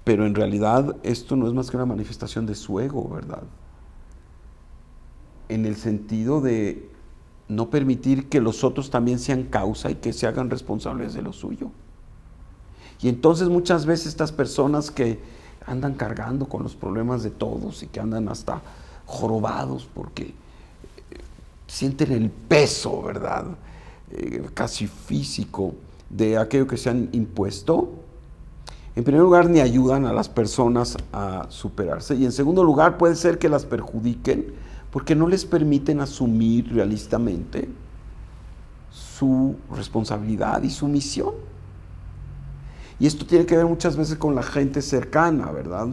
pero en realidad esto no es más que una manifestación de su ego, ¿verdad? En el sentido de no permitir que los otros también sean causa y que se hagan responsables de lo suyo. Y entonces muchas veces estas personas que andan cargando con los problemas de todos y que andan hasta jorobados porque sienten el peso, ¿verdad? Casi físico de aquello que se han impuesto. En primer lugar, ni ayudan a las personas a superarse. Y en segundo lugar, puede ser que las perjudiquen porque no les permiten asumir realistamente su responsabilidad y su misión. Y esto tiene que ver muchas veces con la gente cercana, ¿verdad?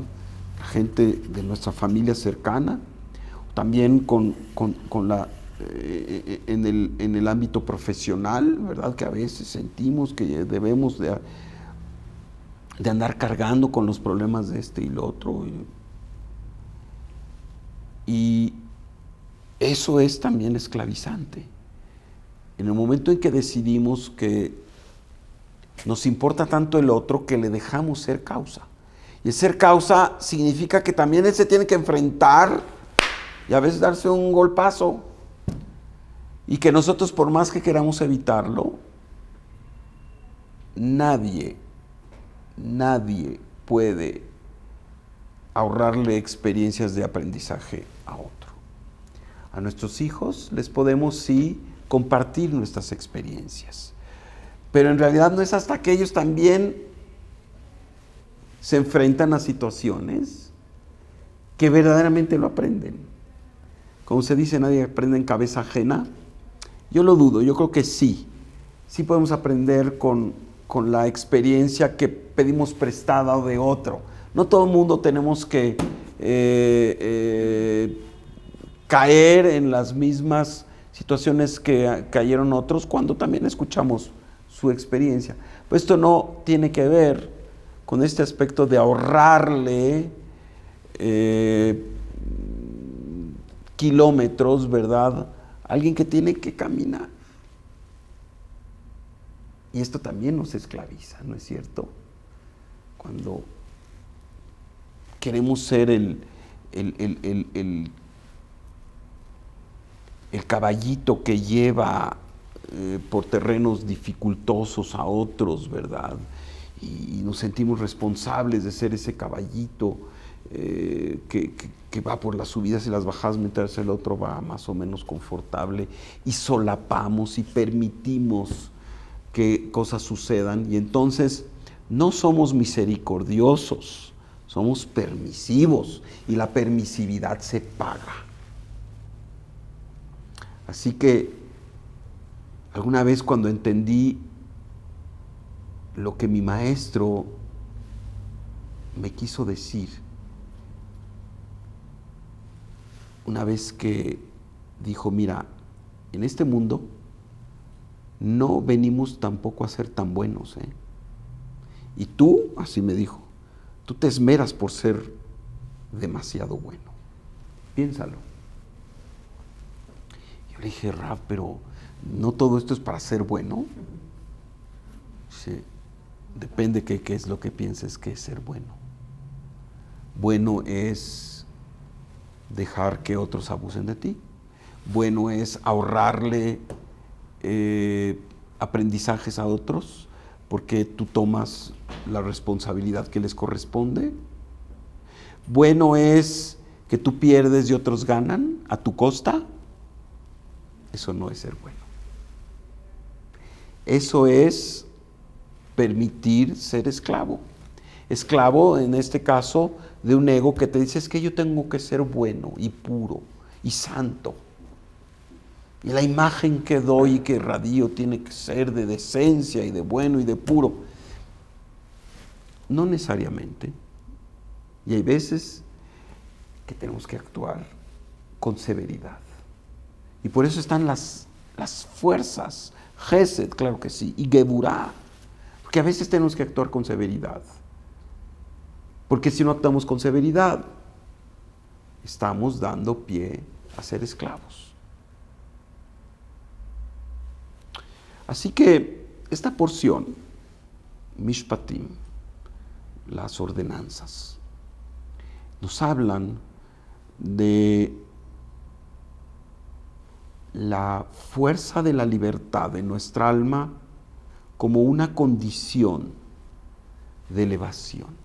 La gente de nuestra familia cercana, también con la, en el ámbito profesional, ¿verdad? Que a veces sentimos que debemos de andar cargando con los problemas de este y lo otro. Y eso es también esclavizante. En el momento en que decidimos que nos importa tanto el otro que le dejamos ser causa. Y el ser causa significa que también él se tiene que enfrentar y a veces darse un golpazo. Y que nosotros, por más que queramos evitarlo, nadie puede ahorrarle experiencias de aprendizaje a otro. A nuestros hijos les podemos sí compartir nuestras experiencias. Pero en realidad no es hasta que ellos también se enfrentan a situaciones que verdaderamente lo aprenden. Como se dice, nadie aprende en cabeza ajena. Yo lo dudo, yo creo que sí. Sí podemos aprender con la experiencia que pedimos prestada de otro. No todo el mundo tenemos que caer en las mismas situaciones que cayeron otros cuando también escuchamos su experiencia. Pues esto no tiene que ver con este aspecto de ahorrarle kilómetros, ¿verdad? A alguien que tiene que caminar. Y esto también nos esclaviza, ¿no es cierto? Cuando queremos ser el caballito que lleva por terrenos dificultosos a otros, ¿verdad? Y nos sentimos responsables de ser ese caballito que va por las subidas y las bajadas mientras el otro va más o menos confortable, y solapamos y permitimos que cosas sucedan, y entonces no somos misericordiosos, somos permisivos, y la permisividad se paga. Así que alguna vez cuando entendí lo que mi maestro me quiso decir, una vez que dijo, mira, en este mundo no venimos tampoco a ser tan buenos, ¿eh? Y tú, así me dijo, tú te esmeras por ser demasiado bueno. Piénsalo. Yo le dije, Raf, pero ¿no todo esto es para ser bueno? Sí, depende qué es lo que pienses que es ser bueno. Bueno es dejar que otros abusen de ti. Bueno es ahorrarle aprendizajes a otros porque tú tomas la responsabilidad que les corresponde. Bueno es que tú pierdes y otros ganan a tu costa. Eso no es ser bueno. Eso es permitir ser esclavo. Esclavo, en este caso, de un ego que te dice, es que yo tengo que ser bueno y puro y santo. Y la imagen que doy y que irradio tiene que ser de decencia y de bueno y de puro. No necesariamente. Y hay veces que tenemos que actuar con severidad. Y por eso están las fuerzas, Gesed, claro que sí, y Geburah, porque a veces tenemos que actuar con severidad. Porque si no actuamos con severidad, estamos dando pie a ser esclavos. Así que esta porción, Mishpatim, las ordenanzas, nos hablan de la fuerza de la libertad en nuestra alma como una condición de elevación.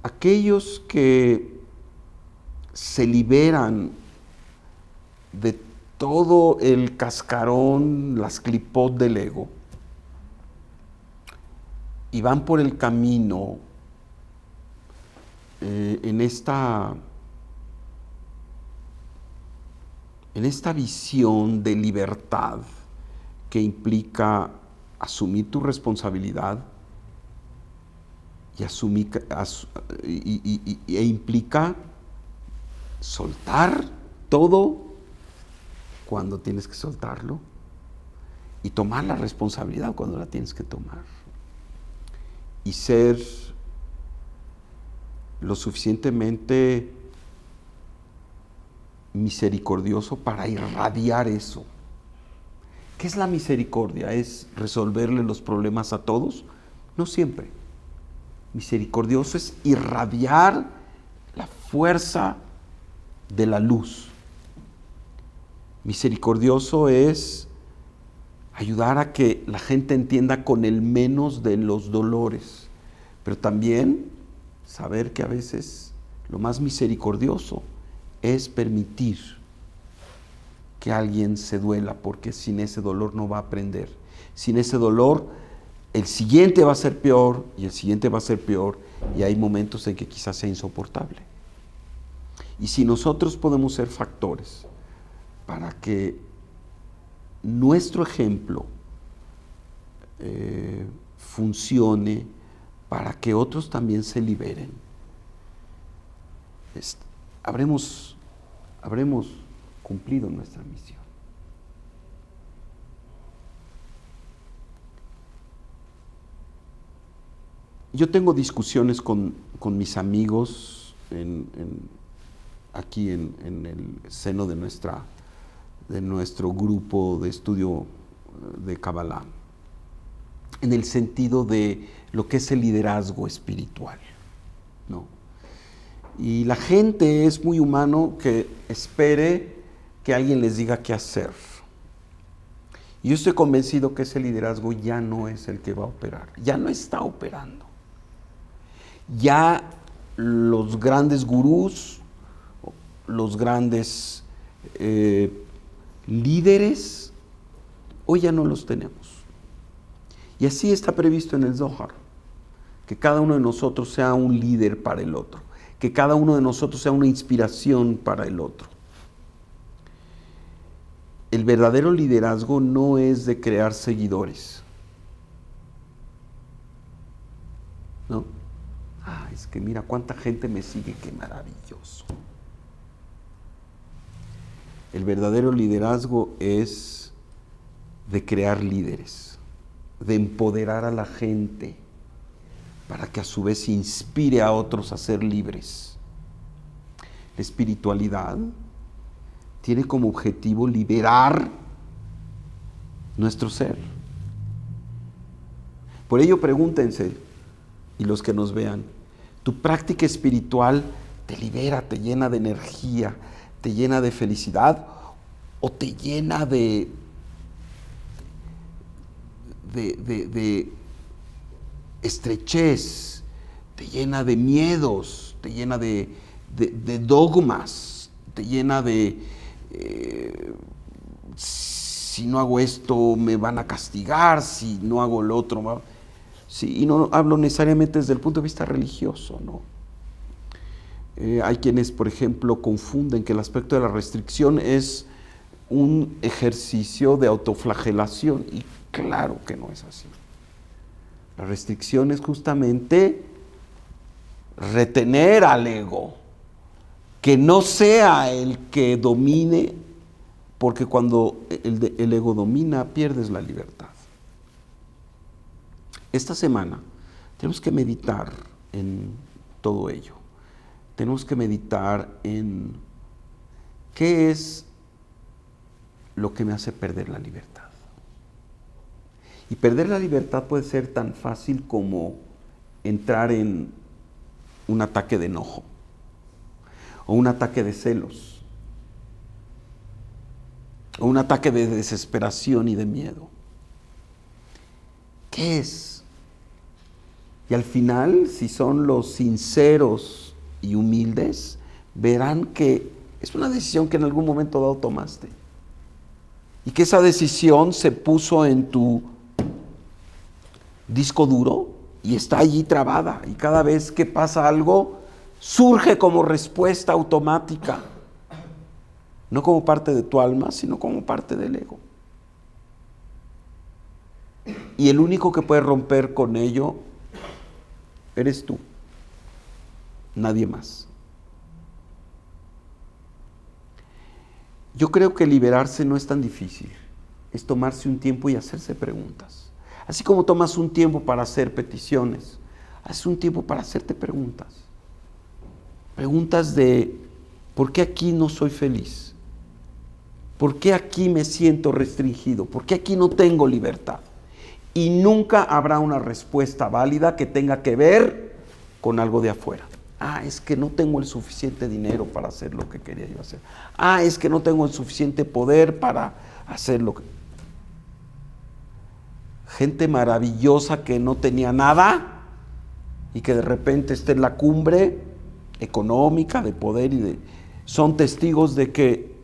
Aquellos que se liberan de todo el cascarón, las clipot del ego, y van por el camino en esta visión de libertad que implica asumir tu responsabilidad e implica soltar todo cuando tienes que soltarlo y tomar la responsabilidad cuando la tienes que tomar y ser lo suficientemente misericordioso para irradiar eso. ¿Qué es la misericordia? ¿Es resolverle los problemas a todos? No siempre. Misericordioso es irradiar la fuerza de la luz. Misericordioso es ayudar a que la gente entienda con el menos de los dolores, pero también saber que a veces lo más misericordioso es permitir que alguien se duela, porque sin ese dolor no va a aprender. Sin ese dolor, el siguiente va a ser peor, y el siguiente va a ser peor, y hay momentos en que quizás sea insoportable. Y si nosotros podemos ser factores para que nuestro ejemplo funcione, para que otros también se liberen, habremos cumplido nuestra misión. Yo tengo discusiones con mis amigos aquí en el seno de nuestro grupo de estudio de Kabbalah, en el sentido de lo que es el liderazgo espiritual, ¿no? Y la gente es muy humano que espere que alguien les diga qué hacer. Y yo estoy convencido que ese liderazgo ya no es el que va a operar, ya no está operando. Ya los grandes gurús, los grandes líderes, hoy ya no los tenemos. Y así está previsto en el Zohar, que cada uno de nosotros sea un líder para el otro, que cada uno de nosotros sea una inspiración para el otro. El verdadero liderazgo no es de crear seguidores, ¿no? Es que mira cuánta gente me sigue, qué maravilloso. El verdadero liderazgo es de crear líderes, de empoderar a la gente para que a su vez inspire a otros a ser libres. La espiritualidad tiene como objetivo liberar nuestro ser. Por ello pregúntense, y los que nos vean, ¿tu práctica espiritual te libera, te llena de energía, te llena de felicidad o te llena de estrechez, te llena de miedos, te llena de dogmas, te llena de si no hago esto me van a castigar, si no hago lo otro? Sí, y no hablo necesariamente desde el punto de vista religioso, ¿no? Hay quienes, por ejemplo, confunden que el aspecto de la restricción es un ejercicio de autoflagelación, y claro que no es así. La restricción es justamente retener al ego, que no sea el que domine, porque cuando el ego domina, pierdes la libertad. Esta semana tenemos que meditar en todo ello. Tenemos que meditar en qué es lo que me hace perder la libertad. Y perder la libertad puede ser tan fácil como entrar en un ataque de enojo o un ataque de celos o un ataque de desesperación y de miedo. ¿Qué es? Y al final, si son los sinceros y humildes, verán que es una decisión que en algún momento dado tomaste y que esa decisión se puso en tu disco duro y está allí trabada, y cada vez que pasa algo surge como respuesta automática, no como parte de tu alma, sino como parte del ego. Y el único que puede romper con ello eres tú, nadie más. Yo creo que liberarse no es tan difícil, es tomarse un tiempo y hacerse preguntas. Así como tomas un tiempo para hacer peticiones, haz un tiempo para hacerte preguntas. Preguntas de, ¿por qué aquí no soy feliz? ¿Por qué aquí me siento restringido? ¿Por qué aquí no tengo libertad? Y nunca habrá una respuesta válida que tenga que ver con algo de afuera. Es que no tengo el suficiente dinero para hacer lo que quería yo hacer. Es que no tengo el suficiente poder para hacer lo que... Gente maravillosa que no tenía nada y que de repente está en la cumbre económica, de poder son testigos de que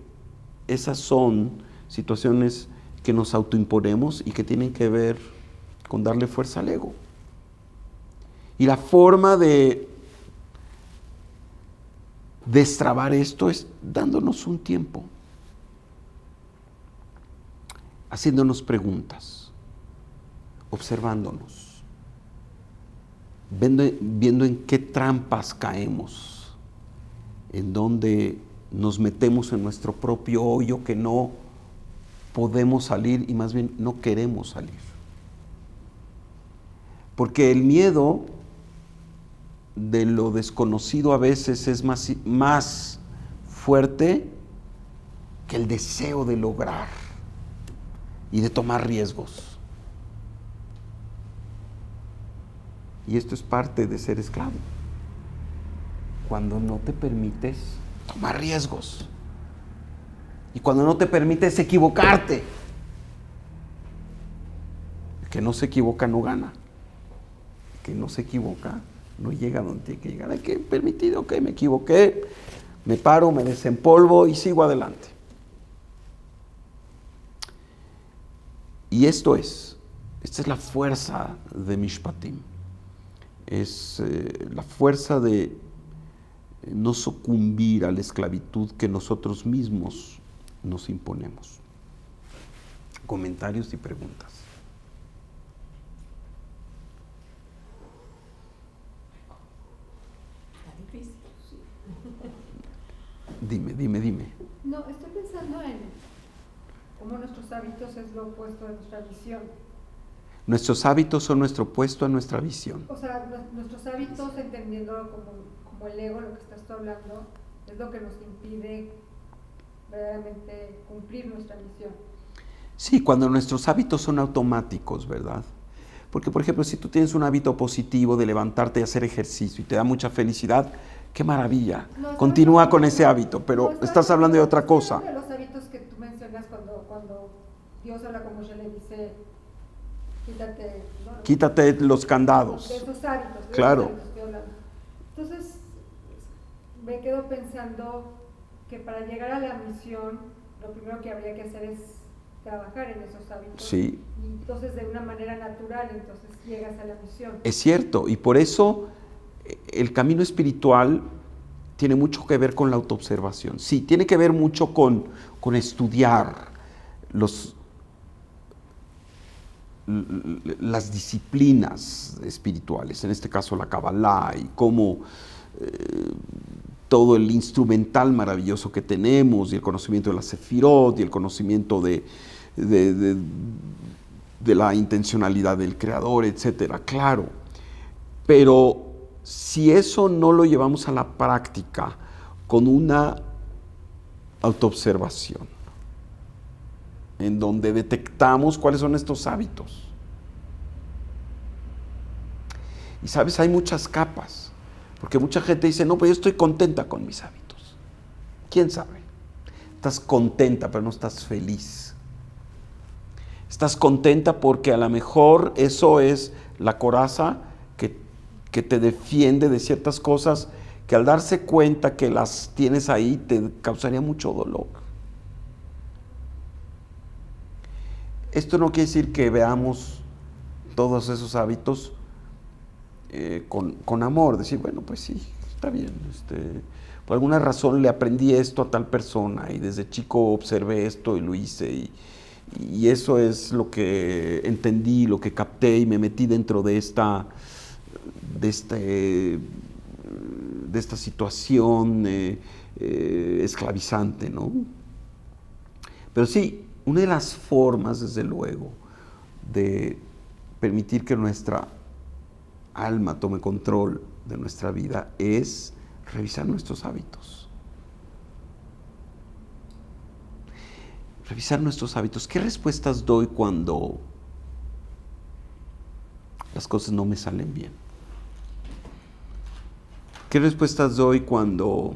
esas son situaciones que nos autoimponemos y que tienen que ver con darle fuerza al ego. Y la forma de destrabar esto es dándonos un tiempo, haciéndonos preguntas, observándonos, viendo en qué trampas caemos, en donde nos metemos en nuestro propio hoyo que no podemos salir y más bien no queremos salir. Porque el miedo de lo desconocido a veces es más fuerte que el deseo de lograr y de tomar riesgos. Y esto es parte de ser esclavo. Cuando no te permites tomar riesgos. Y cuando no te permites equivocarte. El que no se equivoca no gana. El que no se equivoca no llega a donde tiene que llegar. Hay que permitir, ok, me equivoqué, me paro, me desempolvo y sigo adelante. Y esta es la fuerza de Mishpatim. Es la fuerza de no sucumbir a la esclavitud que nosotros mismos nos imponemos. Comentarios y preguntas. Está difícil, sí. Dime. No, estoy pensando en cómo nuestros hábitos es lo opuesto de nuestra visión. Nuestros hábitos son nuestro opuesto a nuestra visión. O sea, nuestros hábitos, entendiéndolo como el ego, lo que estás tú hablando, es lo que nos impide verdaderamente cumplir nuestra misión. Sí, cuando nuestros hábitos son automáticos, ¿verdad? Porque, por ejemplo, si tú tienes un hábito positivo de levantarte y hacer ejercicio y te da mucha felicidad, ¡qué maravilla! No, continúa con ese hábito, pero estás hablando de otra cosa. De los hábitos que tú mencionas cuando Dios habla con Moshe, le dice, quítate los candados. De esos hábitos. Claro. Esos hábitos estoy hablando. Entonces, me quedo pensando que para llegar a la misión, lo primero que habría que hacer es trabajar en esos hábitos. Sí. Y entonces, de una manera natural, entonces llegas a la misión. Es cierto, y por eso el camino espiritual tiene mucho que ver con la autoobservación. Sí, tiene que ver mucho con estudiar las disciplinas espirituales, en este caso la Kabbalah, y cómo todo el instrumental maravilloso que tenemos, y el conocimiento de la Sefirot, y el conocimiento de la intencionalidad del Creador, etcétera, claro. Pero si eso no lo llevamos a la práctica con una autoobservación, en donde detectamos cuáles son estos hábitos. Y sabes, hay muchas capas, porque mucha gente dice, no, pero yo estoy contenta con mis hábitos. ¿Quién sabe? Estás contenta, pero no estás feliz. Estás contenta porque a lo mejor eso es la coraza que te defiende de ciertas cosas que al darse cuenta que las tienes ahí te causaría mucho dolor. Esto no quiere decir que veamos todos esos hábitos con amor, decir, bueno, pues sí, está bien, por alguna razón le aprendí esto a tal persona y desde chico observé esto y lo hice y eso es lo que entendí, lo que capté y me metí dentro de esta situación esclavizante, ¿no? Pero sí, una de las formas, desde luego, de permitir que nuestra alma tome control de nuestra vida es revisar nuestros hábitos. Revisar nuestros hábitos. ¿Qué respuestas doy cuando las cosas no me salen bien? ¿Qué respuestas doy cuando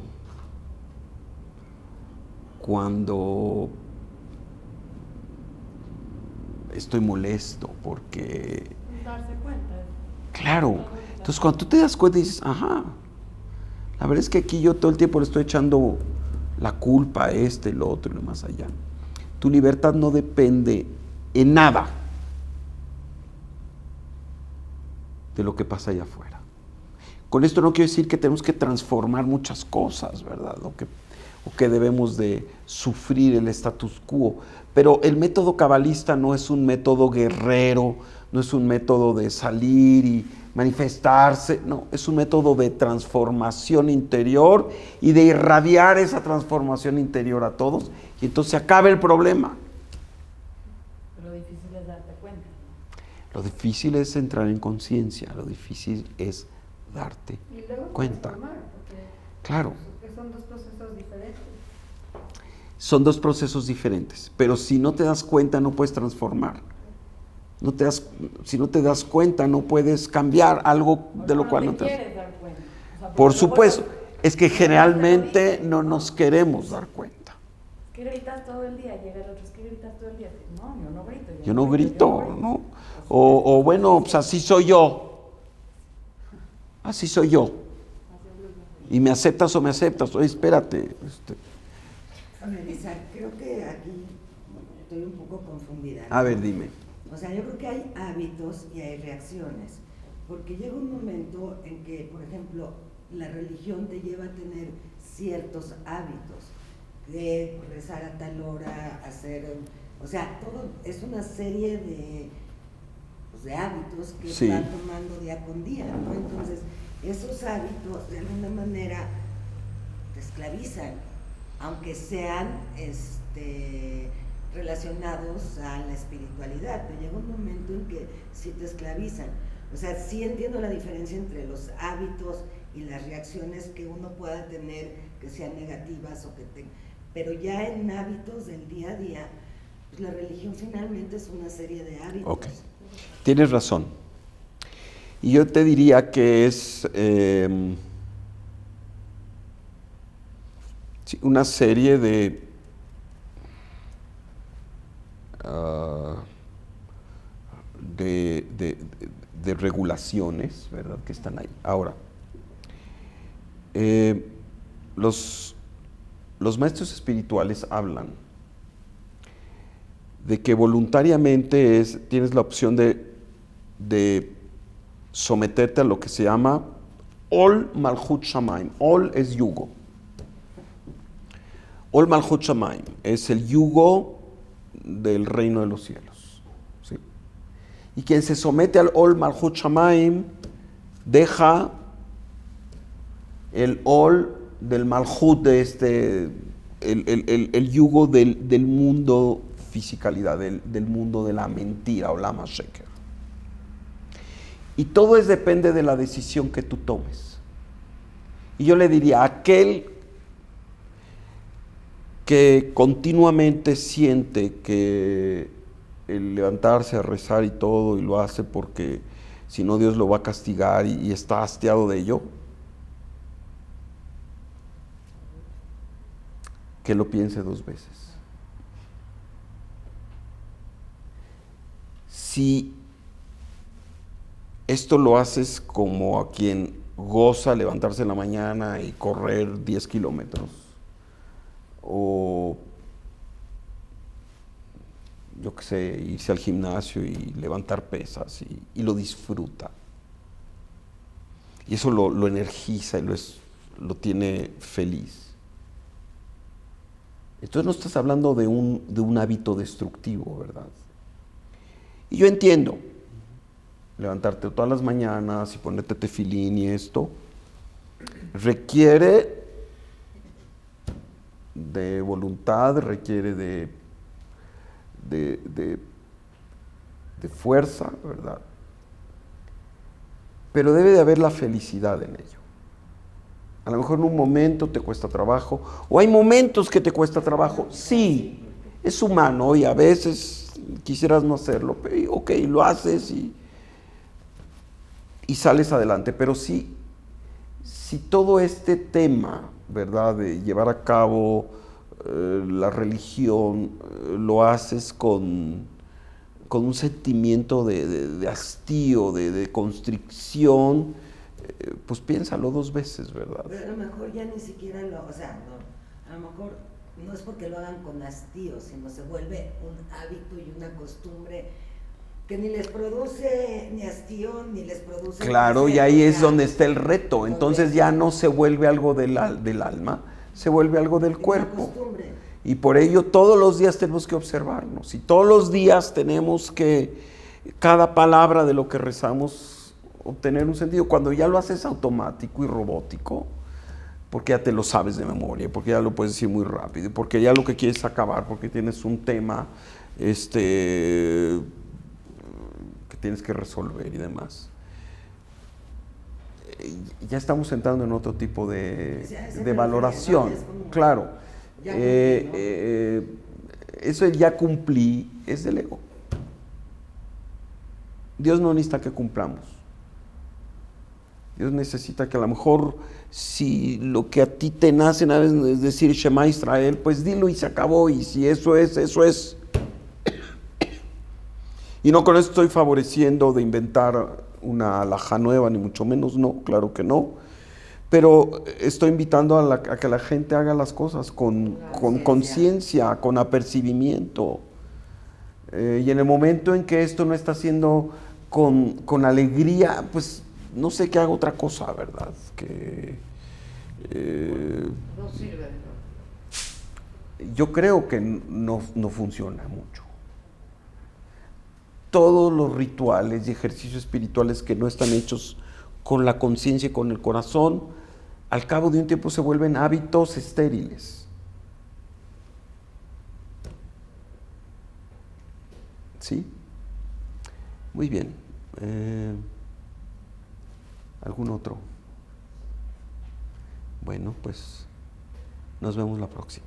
estoy molesto? Porque Darse cuenta. claro, entonces cuando tú te das cuenta y dices, ajá, la verdad es que aquí yo todo el tiempo le estoy echando la culpa a lo otro y lo más allá. Tu libertad no depende en nada de lo que pasa allá afuera. Con esto no quiero decir que tenemos que transformar muchas cosas, ¿verdad? O que debemos de sufrir el status quo. Pero el método cabalista no es un método guerrero, no es un método de salir y manifestarse, no, es un método de transformación interior y de irradiar esa transformación interior a todos y entonces se acaba el problema. Lo difícil es darte cuenta. Lo difícil es entrar en conciencia, lo difícil es darte Y luego cuenta. transformar, porque Claro. son dos procesos diferentes. Son dos procesos diferentes, pero si no te das cuenta no puedes transformar. Si no te das cuenta no puedes cambiar algo de lo cual no te quieres dar cuenta. O sea, Por porque supuesto, luego es que generalmente no nos queremos dar cuenta. es que gritas todo el día, llega el otro, es que gritas todo el día. No, yo no grito. Yo no grito, ¿no? O bueno, pues así soy yo. Así soy yo. Y me aceptas o me aceptas. Oye, espérate. Melissa, creo que aquí estoy un poco confundida, ¿no? A ver, dime. O sea, yo creo que hay hábitos y hay reacciones, porque llega un momento en que, por ejemplo, la religión te lleva a tener ciertos hábitos, de rezar a tal hora, hacer, o sea, todo es una serie de hábitos que Sí. van tomando día con día, ¿no? Entonces, esos hábitos de alguna manera te esclavizan, aunque sean relacionados a la espiritualidad, pero llega un momento en que sí te esclavizan. O sea, sí entiendo la diferencia entre los hábitos y las reacciones que uno pueda tener, que sean negativas o pero ya en hábitos del día a día, pues la religión finalmente es una serie de hábitos. Ok, tienes razón. Y yo te diría que es sí, una serie de regulaciones, ¿verdad?, que están ahí. Ahora, los maestros espirituales hablan de que voluntariamente tienes la opción de someterte a lo que se llama Ol Malchut Shamaim. Ol es yugo. Ol Malchut Shamaim es el yugo del reino de los cielos. ¿Sí? Y quien se somete al Ol Malchut Shamaim deja el Ol del Malchut, de el yugo del mundo fisicalidad, del mundo de la mentira, Olam HaSheker. Y todo depende de la decisión que tú tomes. Y yo le diría, aquel que continuamente siente que el levantarse a rezar y todo, y lo hace porque si no Dios lo va a castigar y está hastiado de ello, que lo piense 2 veces. Si esto lo haces como a quien goza levantarse en la mañana y correr 10 kilómetros, o yo qué sé, irse al gimnasio y levantar pesas y lo disfruta, y eso lo energiza y lo tiene feliz, entonces no estás hablando de un hábito destructivo, ¿verdad? Y yo entiendo, levantarte todas las mañanas y ponerte tefilín y esto requiere de voluntad, requiere de fuerza, ¿verdad? Pero debe de haber la felicidad en ello. A lo mejor en un momento te cuesta trabajo, o hay momentos que te cuesta trabajo, sí, es humano y a veces quisieras no hacerlo, pero ok, lo haces y sales adelante, pero si todo este tema, ¿verdad?, de llevar a cabo la religión, lo haces con un sentimiento de hastío, de constricción, pues piénsalo 2 veces, ¿verdad? Pero a lo mejor ya ni siquiera a lo mejor no es porque lo hagan con hastío, sino se vuelve un hábito y una costumbre que ni les produce ni hastío, ni les produce... Claro, y ahí es donde está el reto. Entonces ya no se vuelve algo del alma, se vuelve algo del cuerpo. Y por ello todos los días tenemos que observarnos. Y todos los días tenemos que, cada palabra de lo que rezamos, obtener un sentido. Cuando ya lo haces automático y robótico, porque ya te lo sabes de memoria, porque ya lo puedes decir muy rápido, porque ya lo que quieres acabar, porque tienes un tema que tienes que resolver y demás. Ya estamos entrando en otro tipo de valoración. Claro, eso ya cumplí, es del ego. Dios no necesita que cumplamos. Dios necesita que a lo mejor, si lo que a ti te nace una vez es decir Shema Israel, pues dilo y se acabó, y si eso es, eso es. Y no con esto estoy favoreciendo de inventar una alajá nueva, ni mucho menos, no, claro que no. Pero estoy invitando a que la gente haga las cosas con conciencia, con apercibimiento. Y en el momento en que esto no está haciendo con alegría, pues no sé, que haga otra cosa, ¿verdad? No sirve. Yo creo que no funciona mucho. Todos los rituales y ejercicios espirituales que no están hechos con la conciencia y con el corazón, al cabo de un tiempo se vuelven hábitos estériles. ¿Sí? Muy bien. ¿Algún otro? Bueno, pues nos vemos la próxima.